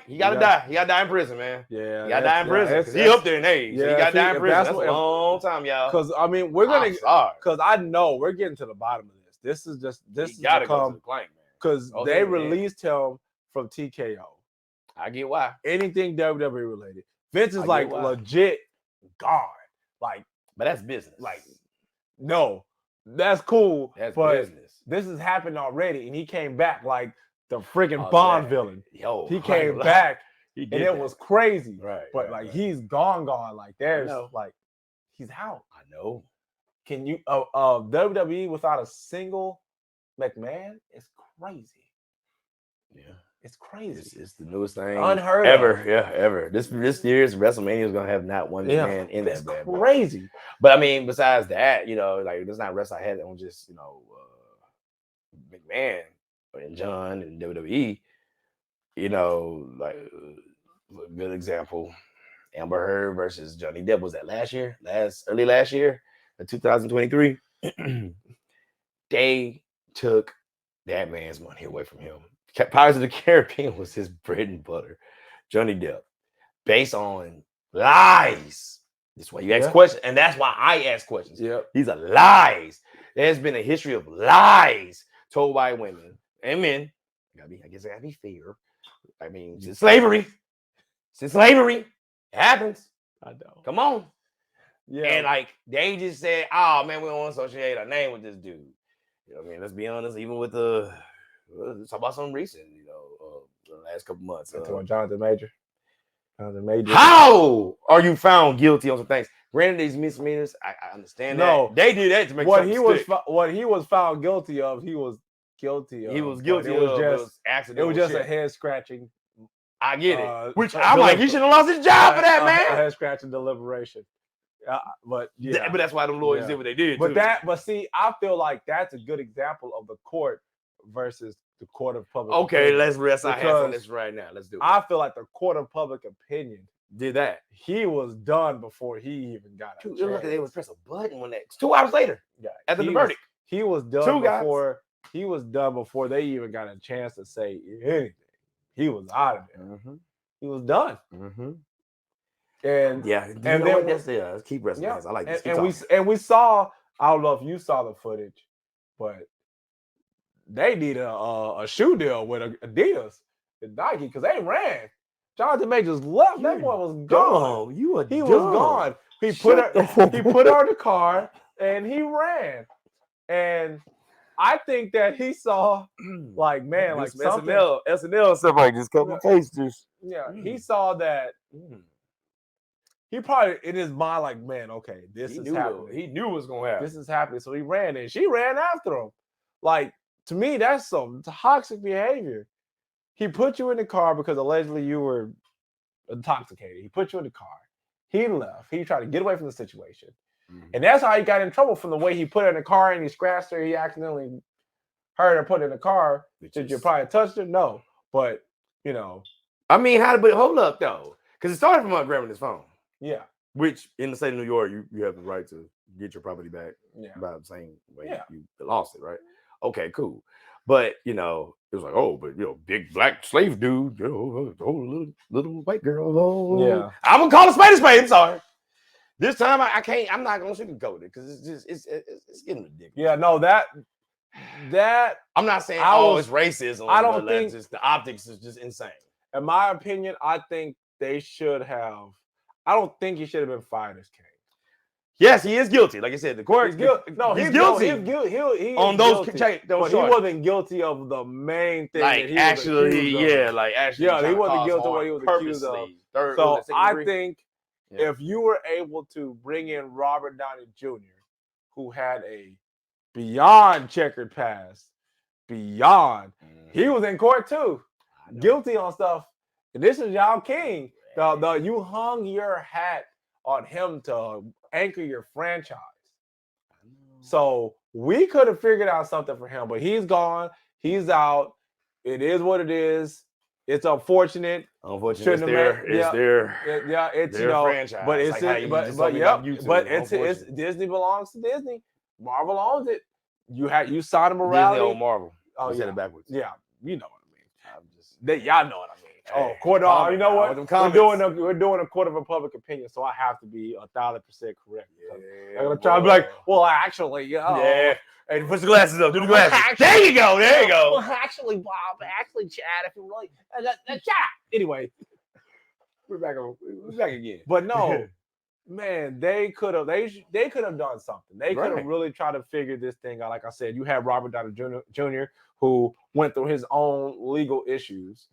He gotta die. He gotta die in prison, man. Yeah, he gotta die in prison because he up there in age. Yeah, so he gotta die in prison. That's a long time, y'all. Because I mean, because I know we're getting to the bottom of this. This is gotta go to the clank, man. Because they released him from TKO. I get why. Anything WWE related. Vince is like legit gone. Like, but that's business. Like, no, that's cool. That's but business. This has happened already, and he came back. Like, the freaking Oh, Bond yeah. villain. Yo, He I ain't came gonna lie. back, He and did it that. was crazy. Right. But right, like right. he's gone. Like there's know. like he's out. I know. Can you WWE without a single McMahon is crazy. Yeah. It's crazy. It's the newest thing Unheard ever. of. Yeah, ever. This year's WrestleMania is gonna have not one man in It's that bad boy. crazy. But I mean, besides that, like there's not wrestling I had on just McMahon and John and WWE. Like a good example, Amber Heard versus Johnny Depp was that early last year, 2023. They took that man's money away from him. Pirates of the Caribbean was his bread and butter. Johnny Depp, based on lies. That's why you ask questions, and that's why I ask questions. Yep. These are lies. There's been a history of lies told by women and men. I guess I gotta be fair. I mean, since slavery, it happens. I know. Come on. Yeah. And like they just said, oh man, we don't want to associate our name with this dude. I mean, let's be honest, even with let's talk about something recent, the last couple months. Jonathan Major. How are you found guilty on some things? Granted, these misdemeanors, I understand that. They did that to make what something he was stick. what he was found guilty of. He was guilty of. He was guilty it was of just accidental. It was just shit. a head scratching. I get it. Which I'm like, he should have lost his job for that, man. A head scratching deliberation. But yeah, but that's why the lawyers did what they did. But see, I feel like that's a good example of the court versus the court of public. Okay, let's rest our hands on this right now. Let's do it. I feel like the court of public opinion did that. He was done before he even got a chance. Look, they was press a button when 2 hours later. Yeah, after the verdict, he was done before. He was done before they even got a chance to say anything. He was out of there. Mm-hmm. He was done. Mm-hmm. And let's keep resting. Yeah. I like this. And we saw. I don't know if you saw the footage, but they need a shoe deal with Adidas and Nike because they ran. Jonathan Major just left. That boy was gone. He was gone. He put her in the car and he ran. And I think that he saw, like, man, like something. SNL stuff like this, couple faces. Yeah, he saw that. He probably in his mind, like, man, okay, this is happening. He knew it was gonna happen. This is happening, so he ran, and she ran after him. Like, to me, that's some toxic behavior. He put you in the car because allegedly you were intoxicated. He put you in the car. He left. He tried to get away from the situation. And that's how he got in trouble, from the way he put her in the car and he scratched her. He accidentally heard her put her in the car. Did you probably touched her? No. But, I mean, but hold up, though. Because it started from her grabbing his phone. Yeah. Which, in the state of New York, you have the right to get your property back by the same way you lost it, right? Okay, cool. But, it was like, big black slave dude, little white girl. Yeah. I'm going to call a spade a spade. I'm sorry. This time I can't. I'm not gonna sugarcoat it because it's getting ridiculous. Yeah, no, that I'm not saying it's racism. I don't think just the optics is just insane. In my opinion, I think they should have. I don't think he should have been fired as king. Yes, he is guilty. Like I said, the court. He's guilty. No, he's guilty. He on those guilty, but he wasn't guilty of the main thing. Like that he actually, was he wasn't guilty of what he was accused of. So I think. Yeah. If you were able to bring in Robert Downey Jr., who had a beyond checkered past, he was in court too, guilty on stuff. And this is y'all king. You hung your hat on him to anchor your franchise. So we could have figured out something for him, but he's gone. He's out. It is what it is. It's unfortunate. It's their franchise. But it's Disney belongs to Disney. Marvel owns it. You signed a morality. Disney own Marvel. Oh, said it backwards. Yeah, you know what I mean. Y'all know what I mean. Hey, court. You know what? We're doing a court of public opinion, so I have to be 1,000% correct. I'm gonna try to be like, well, actually, yeah. Hey, put the glasses up. Do the glasses. There you go. Well, actually, Bob. Chad. If you really, Chad. Anyway, we're back again. But no, man, they could have done something. They could have really tried to figure this thing out. Like I said, you have Robert Downey Jr. who went through his own legal issues.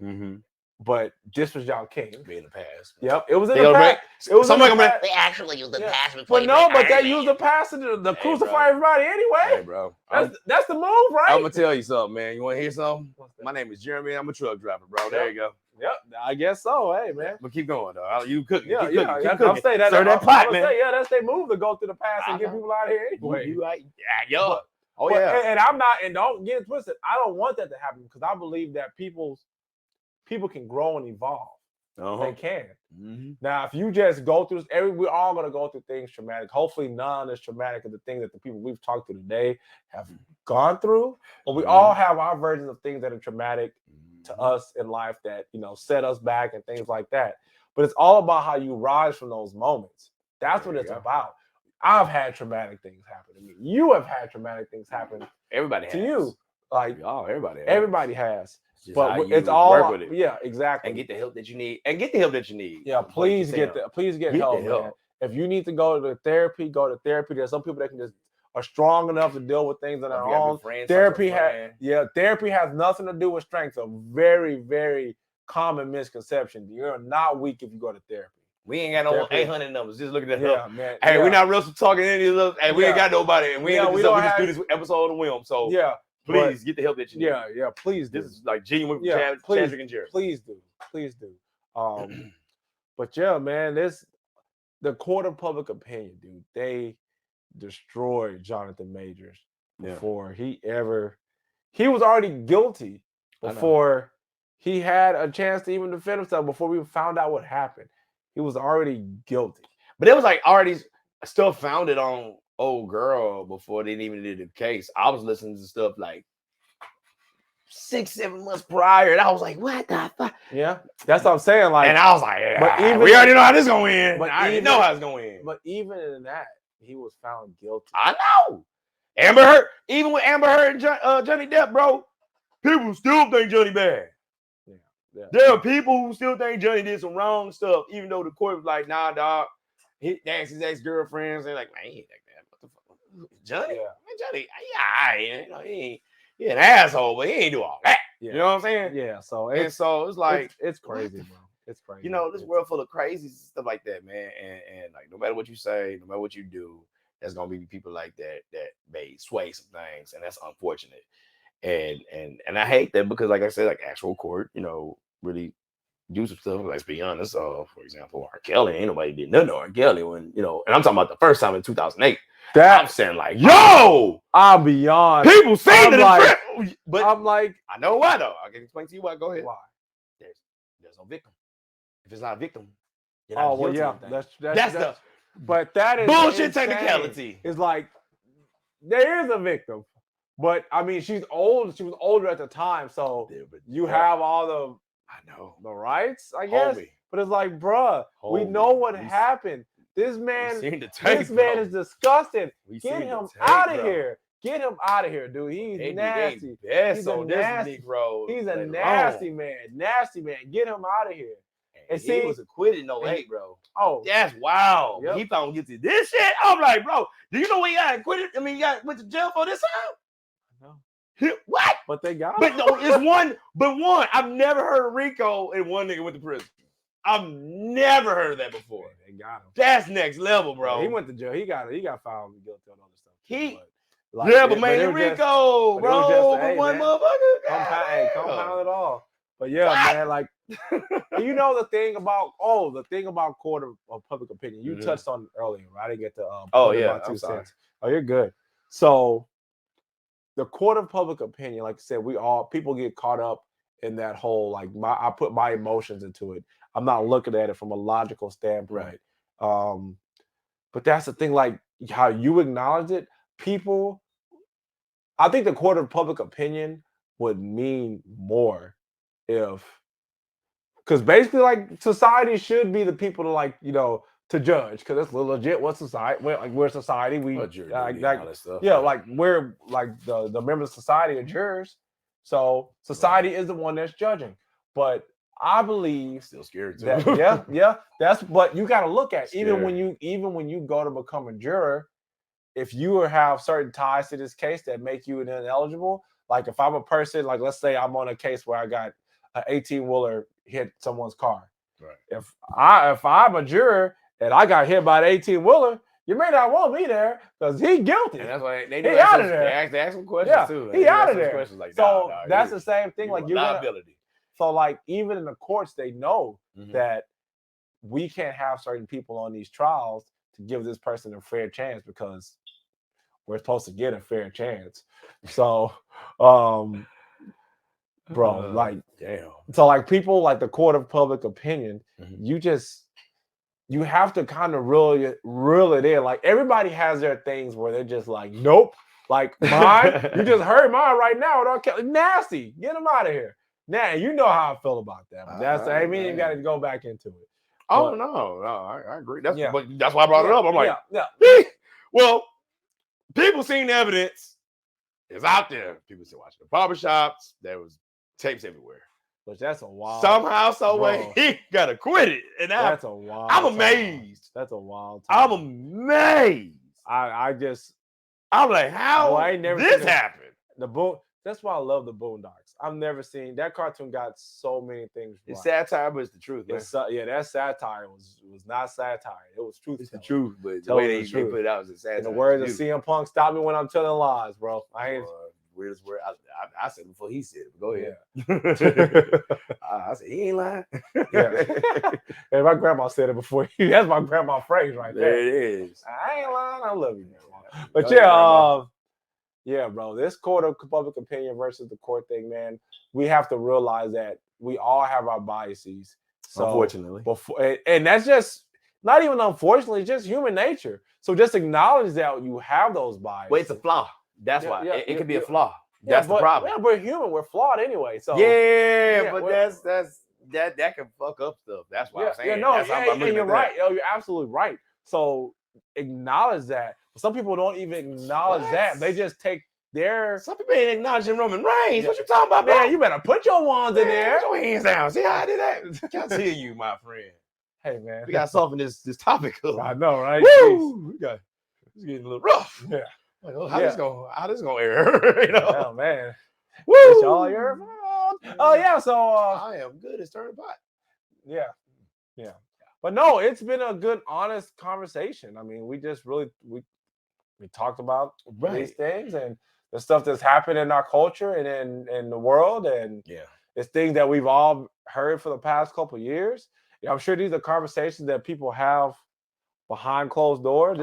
But this was John King. Be in the past. Yep, it was in the past. It was in the past. They actually used the past. But no, but they used the past to crucify everybody anyway. Hey, bro. That's the move, right? I'm gonna tell you something, man. You want to hear something? My name is Jeremy. I'm a truck driver, bro. There you go. Yep, I guess so. Hey, man. But keep going, though. You cooking. Yeah, keep yeah. cooking. I'm saying that. Sir, that pot, man. Yeah, that's their move to go through the past and get people out of here anyway. You right? Yeah, yo. Oh, but, yeah. And I'm not, and don't get it twisted. I don't want that to happen because I believe that people can grow and evolve. They can. Now, if you just go through we're all going to go through things traumatic. Hopefully, none as traumatic as the things that the people we've talked to today have gone through. But we all have our versions of things that are traumatic to us in life that, set us back and things like that. But it's all about how you rise from those moments. That's what it's about. I've had traumatic things happen to me. You have had traumatic things happen. Everybody to you. Like everybody has. Just but it's all work with it. Yeah, exactly. And get the help that you need. Yeah, please get help, man. If you need to go to therapy, go to therapy. There's some people that can just are strong enough to deal with things on their own. Therapy has nothing to do with strength. A very, very common misconception. You're not weak if you go to therapy. We ain't got no 800 numbers. Just look at that. Yeah, man. Hey, we're not real talking any of those. Hey, we ain't got nobody. And we just do this episode of William. So please get the help that you need. Yeah, please do. This is like genuine Chadrick and Jerry. Please do. But yeah, man, the court of public opinion, dude, they destroyed Jonathan Majors before he was already guilty before he had a chance to even defend himself, before we found out what happened. He was already guilty. But it was like already stuff founded on old girl before they even did the case. I was listening to stuff like 6-7 months prior, and I was like, "What the fuck?" Yeah, that's what I'm saying. Like, and I was like, "We already know how this gonna end." But I didn't know how it's gonna end. But even in that, he was found guilty. I know. Amber Heard, even with Amber Heard and Johnny Depp, bro, people still think Johnny bad. Yeah. There are people who still think Johnny did some wrong stuff, even though the court was like, "Nah, dog." That's his ex-girlfriends. They're like, "Man, he ain't like that. What the fuck, Johnny? Man, Johnny, he an asshole, but he ain't do all that." You know what I'm saying? Yeah. So it's like it's crazy, bro. It's crazy. This world full of crazy stuff like that, man. And like, no matter what you say, no matter what you do, there's gonna be people like that may sway some things, and that's unfortunate. And I hate that because, like I said, like actual court, really do some stuff. Let's be honest. For example, R. Kelly, ain't nobody did nothing to R. Kelly when, and I'm talking about the first time in 2008. I'm saying like, yo, I'm beyond. People saying that, but I'm like, I know why though. I can explain to you why. Go ahead. Why? There's no victim. If it's not a victim, you're not guilty of anything. But that is bullshit technicality. It's like there is a victim, but I mean, she's old. She was older at the time, so you have all the rights, I guess. But it's like, bruh, we know what happened. This man is disgusting. Get him out of here. Get him out of here, dude. He's nasty. He's a nasty man. Nasty man. Get him out of here. And see, he was acquitted in 08, bro. Oh, that's wild. Yep. He found guilty. This shit, I'm like, bro, do you know when he got acquitted? I mean, he went to jail for this time? No. What? But they got him. But no, it's one. I've never heard of Rico and one nigga went to prison. I've never heard of that before. They got him. That's next level, bro. He went to jail. He got found guilty on other stuff. But mainly Rico, bro. But one motherfucker. Compound it all. But yeah, man, like the thing about court of public opinion. You touched on it earlier, right? I didn't get to I'm sorry. Cents. Oh, you're good. So the court of public opinion, like I said, people get caught up in that whole I put my emotions into it. I'm not looking at it from a logical standpoint. Right. But that's the thing, like how you acknowledge it, people. I think the court of public opinion would mean more because basically, like, society should be the people to to judge, because it's legit what society. We're society. We're the members of society are jurors. So society is the one that's judging. But I believe Still scared too. that yeah. That's but you got to look at even Scary. when you go to become a juror, if you have certain ties to this case that make you ineligible. Like if I'm a person, like let's say I'm on a case where I got an 18-wheeler hit someone's car. Right. If I'm a juror and I got hit by an 18-wheeler, you may not want me there because he guilty. And that's why they He do ask out of us, there. they ask some questions Yeah, too. he They out ask of those there. questions like, So nah, that's the same thing. Like you're liability. so like even in the courts, they know Mhm. that we can't have certain people on these trials to give this person a fair chance because we're supposed to get a fair chance. So, bro, like, damn. so like people like the court of public opinion, Mhm. you have to kind of reel it in. Like everybody has their things where they're just like, nope. Like mine, you just heard mine right now. Nasty. Get them out of here. Now you know how I feel about that. But that's I mean you got to go back into it. Oh But, no, I agree. That's yeah. but that's why I brought it up. I'm like, yeah. Well, people seen the evidence. It's out there. People still watching the barbershops. There was tapes everywhere. But that's a wild. Somehow, some way, he got acquitted, and that's a wild. I'm amazed. That's a wild. I'm amazed. I'm like, how I ain't never this happened? That's why I love the Boondocks. I've never seen that cartoon. Got so many things. It's satire, but it's the truth. Man. That satire was not satire. It was truth. It's the truth, but the way they put it out is a satire. In the words of CM Punk, stop me when I'm telling lies, bro. I ain't. Weirdest word. I said it before he said it. But go ahead. I said he ain't lying. And my grandma said it before. That's my grandma phrase right there. There it is. I ain't lying. I love you, grandma. But yeah, bro. This court of public opinion versus the court thing, man. We have to realize that we all have our biases. So unfortunately, and that's just not even unfortunately, it's just human nature. So just acknowledge that you have those biases. But it's a flaw. That's why it could be a flaw. That's the problem. Yeah, we're human. We're flawed anyway. So but that can fuck up stuff. That's why I'm saying. And you're right. You're absolutely right. So acknowledge that. Some people don't even acknowledge that. They just take their. Some people ain't acknowledging Roman Reigns. Yeah. What you talking about, man? You better put your wands in there. Put your hands down. See how I did that? Can't tell you, my friend. Hey man, we got to soften this topic up. I know, right? Woo! It's getting a little rough. Yeah. Like, how this gonna air? You know? Oh man. Woo! It's all your fault. Oh yeah. So I am good at stirring the pot. Yeah. But no, it's been a good, honest conversation. I mean, we just really we talked about these things and the stuff that's happened in our culture and in the world, and it's things that we've all heard for the past couple of years. I'm sure these are conversations that people have behind closed doors.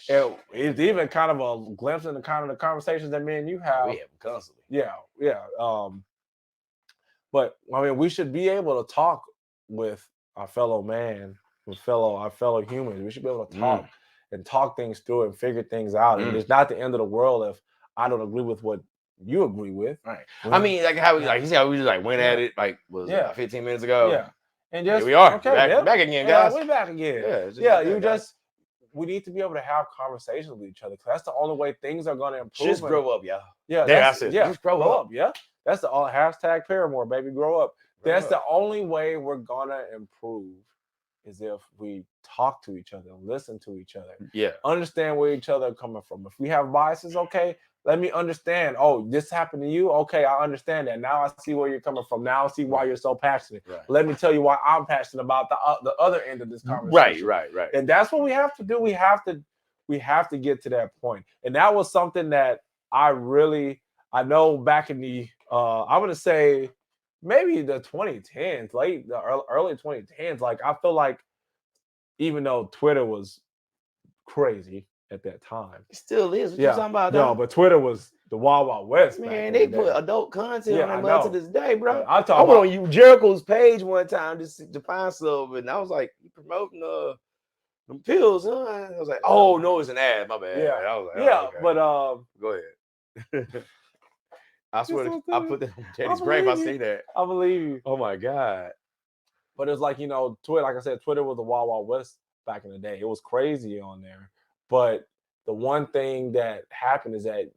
It's even kind of a glimpse into kind of the conversations that me and you have. We have constantly. Yeah. But I mean, we should be able to talk with our fellow man, our fellow humans. We should be able to talk and talk things through and figure things out. And it's not the end of the world if I don't agree with what you agree with. Right. I mean, like how we you see how we just like went at it like 15 minutes ago. Yeah. And just here we are back again, guys. We're back again. We need to be able to have conversations with each other because that's the only way things are going to improve. Just grow up, y'all. Yeah, just grow up. Yeah, that's the hashtag Paramore, baby. Grow up. That's the only way we're gonna improve is if we talk to each other, listen to each other, understand where each other are coming from. If we have biases, okay, let me understand. Oh, this happened to you. Okay, I understand that. Now I see where you're coming from. Now I see why you're so passionate. Right. Let me tell you why I'm passionate about the other end of this conversation. Right. And that's what we have to do. We have to get to that point. And that was something that I know back in the I want to say maybe the 2010s, early 2010s. Like I feel like even though Twitter was crazy at that time, it still is. What you talking about? No, but Twitter was the Wild Wild West. Man, they put adult content on that to this day, bro. I went on you Jericho's page one time just to find stuff, and I was like, "You promoting them pills?" Huh? I was like, "Oh no, it's an ad. My bad." Yeah, I was like, okay. But go ahead. I swear, I put that on Teddy's grave. I see that. I believe you. Oh my god! But it's like Twitter. Like I said, Twitter was the Wild Wild West back in the day. It was crazy on there. But the one thing that happened is that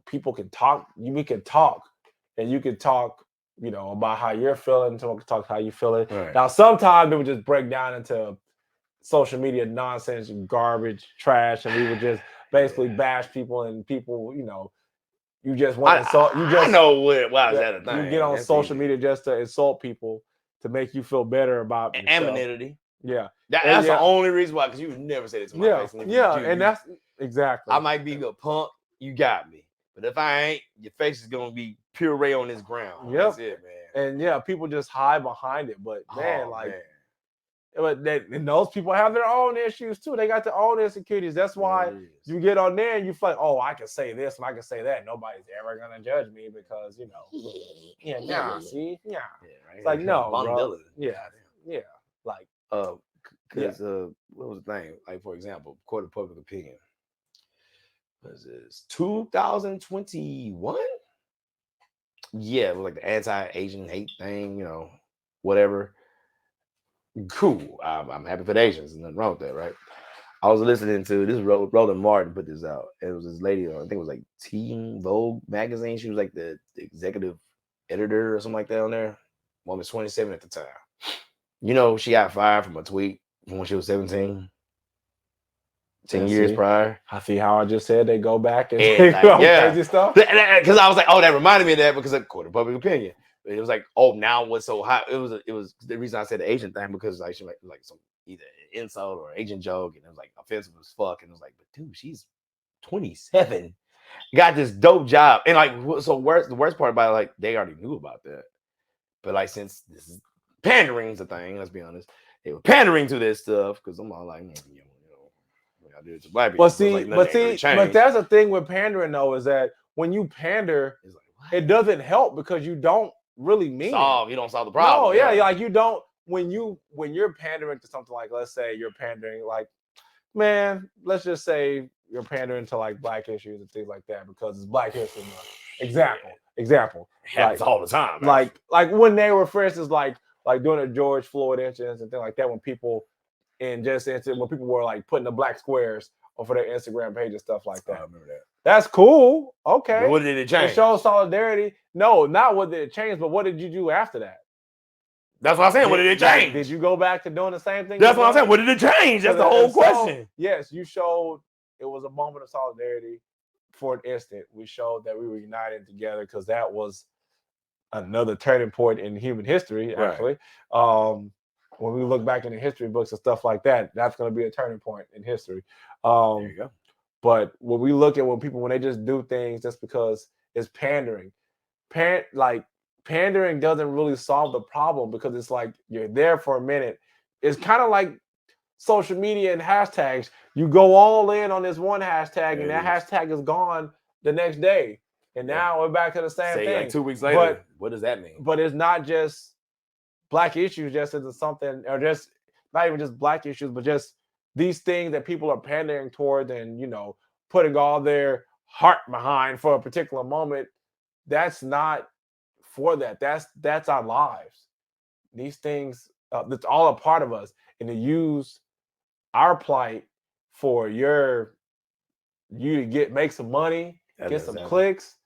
people can talk. We can talk, and you can talk about how you're feeling, talk how you feeling. Right. Now, sometimes it would just break down into social media nonsense, garbage, trash, and we would just basically bash people and people, you just want to insult. I know why is that a thing? You get on That's social easy. media just to insult people to make you feel better about yourself. Anonymity. Yeah, That's the only reason why. Because you would never say it to my face. And that's exactly. I might be a punk. You got me. But if I ain't, your face is gonna be puree on this ground. Yep. That's it, man. And people just hide behind it. But and those people have their own issues too. They got their own insecurities. That's why you get on there and you feel like, oh, I can say this and I can say that. Nobody's ever gonna judge me because see, it's like no, bro. Yeah, like because what was the thing? Like for example, court of public opinion. What is this? 2021? Yeah, it was like the anti-Asian hate thing, whatever. Cool. I'm happy for the Asians. Nothing wrong with that, right? I was listening to this. Roland Martin put this out. It was this lady. I think it was like Teen Vogue magazine. She was like the executive editor or something like that on there. Woman's 27 at the time. She got fired from a tweet from when she was 17. 10 years prior. I see how I just said they go back and crazy stuff. Because I was like, oh, that reminded me of that because of court of public opinion. It was like, oh, now what's so hot? It was the reason I said the Asian thing because like she like some either insult or Asian joke, and it was like offensive as fuck. And it was like, but dude, she's 27, got this dope job, and like, so the worst part about it, like they already knew about that, but like since this is pandering's a thing, let's be honest, they were pandering to this stuff because I'm all like, I did it to black people. But that's the thing with pandering though is that when you pander, it doesn't help because you don't really mean it. You don't solve the problem. No, like you don't when you're pandering to something like, let's say you're pandering like, man, let's just say you're pandering to like black issues and things like that because it's Black History Month. Example. It happens all the time. Like when they were, for instance, like doing the George Floyd incidents and things like that, when people when people were like putting the black squares over their Instagram page and stuff like that. I remember that. That's cool. Okay. But what did it change? It shows solidarity. No, not what did it change, but what did you do after that? That's what I'm saying. What did it change? Did you go back to doing the same thing? That's what I'm saying. What did it change? That's the whole question. Yes, you showed it was a moment of solidarity for an instant. We showed that we were united together because that was another turning point in human history, actually. Right. When we look back in the history books and stuff like that, that's going to be a turning point in history. There you go. But when we look at when they just do things just because it's pandering, pandering doesn't really solve the problem because it's like you're there for a minute. It's kind of like social media and hashtags. You go all in on this one hashtag and that hashtag is gone the next day. And now we're back to the same thing. Like 2 weeks later, but what does that mean? But it's not just Black issues, just as something, or just not even just Black issues, but just these things that people are pandering towards and, putting all their heart behind for a particular moment. That's not for that. That's our lives. These things, that's all a part of us. And to use our plight for you to make some money, get some clicks.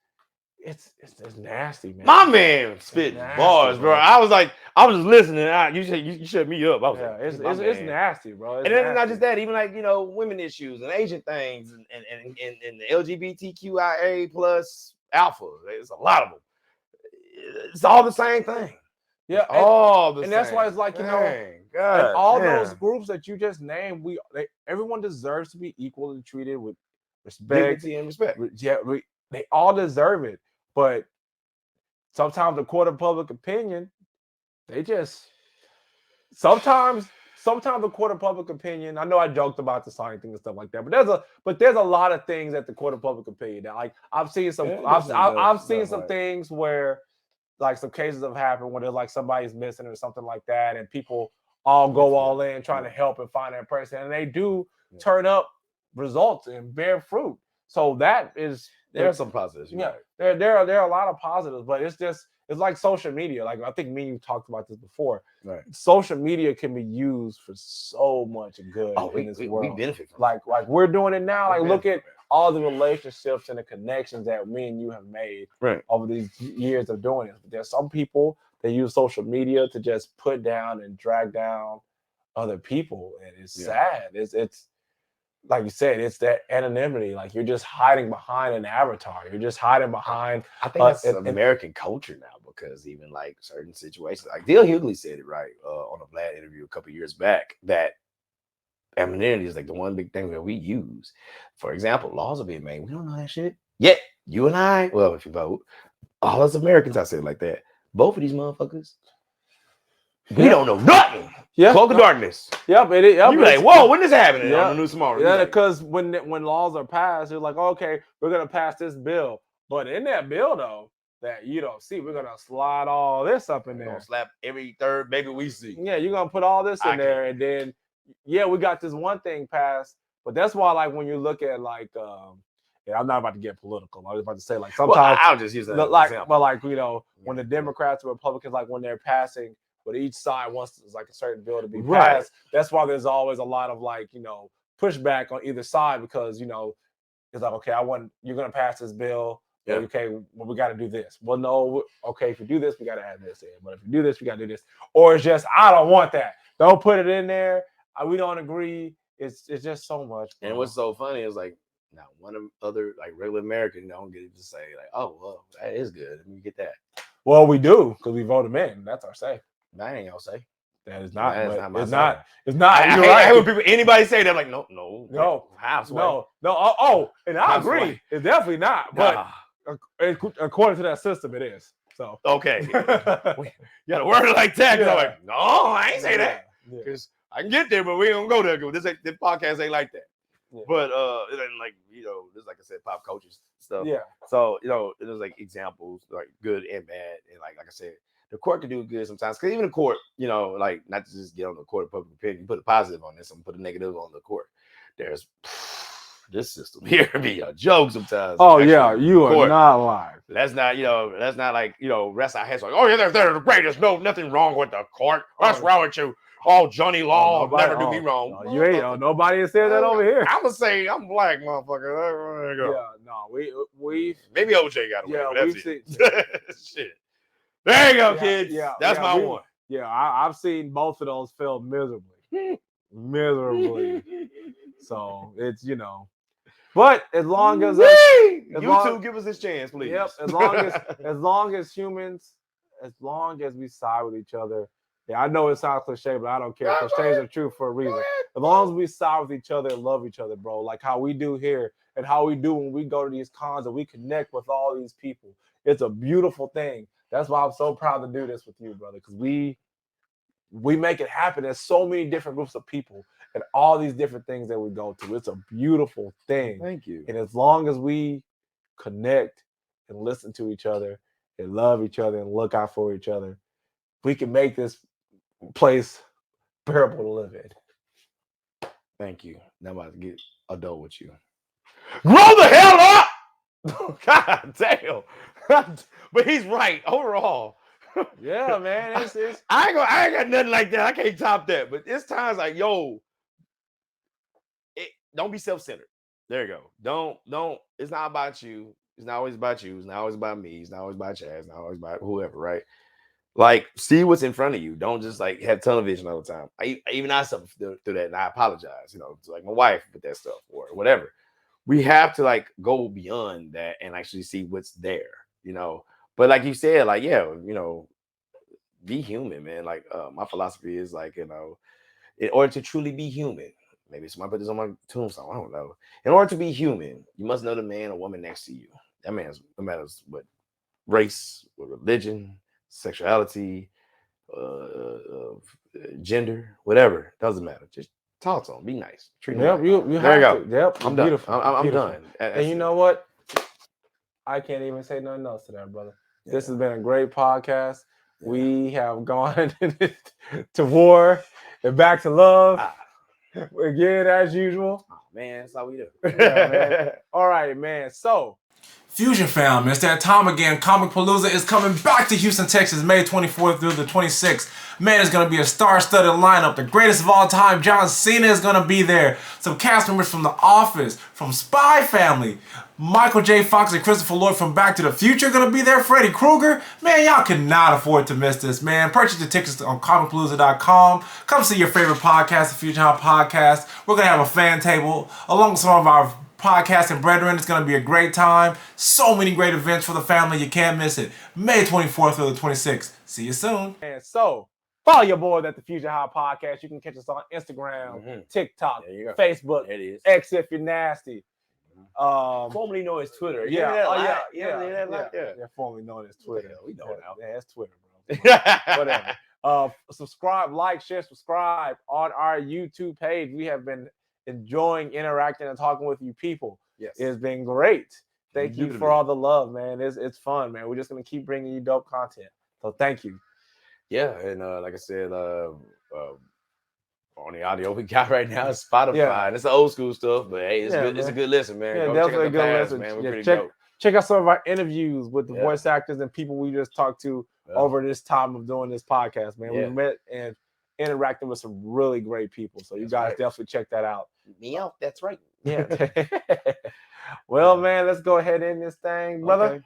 It's nasty, man. My man spit bars, bro. I was just listening. You shut me up. I was it's nasty, bro. And then not just that, even like women issues and Asian things and the LGBTQIA plus alpha. There's a lot of them. It's all the same thing. Yeah, and that's why it's like those groups that you just named, everyone deserves to be equally treated with respect, dignity, and respect. Yeah, they all deserve it. But sometimes the court of public opinion, sometimes the court of public opinion. I know I joked about the Sonic thing and stuff like that, but there's a lot of things at the court of public opinion that, like, I've seen some things where like some cases have happened where there's like somebody's missing or something like that, and people all go all in trying to help and find that person, and they do turn up results and bear fruit. So there are some positives. Yeah, there are a lot of positives, but it's like social media. Like I think me and you talked about this before. Right. Social media can be used for so much good in this world. We benefit from like we're doing it now. Like all the relationships and the connections that me and you have made Right. over these years of doing this. But there's some people that use social media to just put down and drag down other people, and it's sad. It's like you said, it's that anonymity. Like you're just hiding behind an avatar. You're just hiding behind. I think that's American culture now, because even like certain situations, like Dale Hughley said it right on a Vlad interview a couple years back, that anonymity is like the one big thing that we use. For example, laws are being made. We don't know that shit yet. You and I, well, if you vote, all us Americans, I said it like that. Both of these motherfuckers, we don't know nothing. Yeah, Cloak of darkness. Yep, it is. Yep, You be like, whoa, when this happening yeah, on the news tomorrow? Yeah, like, because when laws are passed, you're like, okay, we're gonna pass this bill, but in that bill though, that you don't see, we're gonna slide all this up in there. Gonna slap every third baby we see. Yeah, you're gonna put all this in there, and then we got this one thing passed, but that's why, like, when you look at like, I'm not about to get political. I was about to say, like, sometimes I'll just use that like, example. but like, when the Democrats or Republicans, like, when they're passing. But each side wants like a certain bill to be passed. That's why there's always a lot of like, pushback on either side, because it's like, okay, you're gonna pass this bill. Yeah. Okay, well, we got to do this. Well, no, okay, if you do this, we got to add this in. But if you do this, we got to do this. Or it's just, I don't want that. Don't put it in there. We don't agree. It's just so much. Bro. And what's so funny is like, now one of other like regular American don't get to say like, oh, well, that is good. Let me get that. Well, we do, because we vote them in. That's our say. That ain't y'all say. That is not. That is not my it's say. not. It's not. I hate when people, anybody say that, I'm like, no. Halfway. No. Oh, and I agree. It's definitely not. But according to that system, it is. So okay. You got to word it like that. I'm like, no, I ain't say that. Because I can get there, but we ain't gonna go there. This podcast ain't like that. Yeah. But it ain't like, this, like I said, pop culture stuff. Yeah. So it was like examples, like good and bad, and like I said, the court can do good sometimes. Because even the court, like not to just get on the court of public opinion, you put a positive on this and put a negative on the court. There's this system here be a joke sometimes. Oh, actually, you are not lying. That's not, that's not like, rest our heads like, oh yeah, they're the greatest. No, nothing wrong with the court. What's wrong with you? Oh, Johnny Law, never do me wrong. No, you ain't. Nobody has said that over here. I'm gonna say I'm black, motherfucker. There you go. Yeah, no, we maybe OJ got away. Yeah, that's it. Shit. There you go, kids. Yeah, that's my one. Yeah, I've seen both of those fail miserably. Miserably. So it's, but as long as YouTube, give us this chance, please. Yep. As long as humans, as long as we side with each other. Yeah, I know it sounds cliche, but I don't care. Cliches are true for a reason. As long as we side with each other and love each other, bro, like how we do here and how we do when we go to these cons and we connect with all these people. It's a beautiful thing. That's why I'm so proud to do this with you, brother, because we make it happen. There's so many different groups of people and all these different things that we go to. It's a beautiful thing. Thank you. And as long as we connect and listen to each other and love each other and look out for each other, we can make this place bearable to live in. Thank you. Now I'm about to get adult with you. Grow the hell up! God damn. But he's right overall. Yeah, man. I ain't got nothing like that. I can't top that. But it's times like, don't be self-centered. There you go. Don't. It's not about you. It's not always about you. It's not always about me. It's not always about Chaz. It's not always about whoever, right? Like, see what's in front of you. Don't just like have television all the time. I suffer through that, and I apologize. Like my wife with that stuff or whatever. We have to like go beyond that and actually see what's there. But like you said, like be human, man. Like my philosophy is like in order to truly be human. Maybe somebody put this on my tombstone. I don't know. In order to be human, you must know the man or woman next to you. That man's no matters what race, what religion, sexuality, gender, whatever, doesn't matter. Just talk to them, be nice. Treat them. Yep, nice. you there have you go. To. Yep, I'm beautiful. done. I'm beautiful. done. And you know what? I can't even say nothing else to that, brother. Yeah. This has been a great podcast. Yeah. We have gone to war and back to love again as usual. Oh, man, that's how we do. Yeah, man. All right, man. So Fusion fam, it's that time again. Comicpalooza is coming back to Houston, Texas, May 24th through the 26th. Man, it's going to be a star-studded lineup. The greatest of all time, John Cena, is going to be there. Some cast members from The Office, from Spy Family. Michael J. Fox and Christopher Lloyd from Back to the Future are going to be there. Freddy Krueger. Man, y'all cannot afford to miss this, man. Purchase your tickets on comicpalooza.com. Come see your favorite podcast, the Fusionhaa podcast. We're going to have a fan table along with some of our podcast and brethren. It's going to be a great time. So many great events for the family. You can't miss it. May 24th through the 26th. See you soon. And so, follow your boys at the Fusionhaa podcast. You can catch us on Instagram, TikTok, Facebook, X if you're nasty. Formerly known as Twitter. Yeah, formerly known as Twitter. We know now. Yeah, it's Twitter, bro. Whatever. Subscribe, like, share, subscribe on our YouTube page. We have been enjoying interacting and talking with you people. Yes, it's been great. Thank you for all the love, man. It's fun, man. We're just gonna keep bringing you dope content. So thank you. Yeah, and like I said, on the audio we got right now is Spotify. Yeah. And it's the old school stuff, but hey, it's good. Man. It's a good listen, man. Yeah, go definitely check out the good past, listen. Man. We're pretty check, dope. Check out some of our interviews with the voice actors and people we just talked to over this time of doing this podcast, man. We met and interacting with some really great people. So you guys definitely check that out. Meow, that's right. Yeah. Well, man, let's go ahead and end this thing, brother. Okay.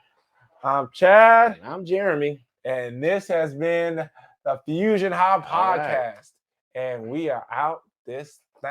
I'm Chad. And I'm Jeremy. And this has been the Fusionhaa podcast. And we are out this thing.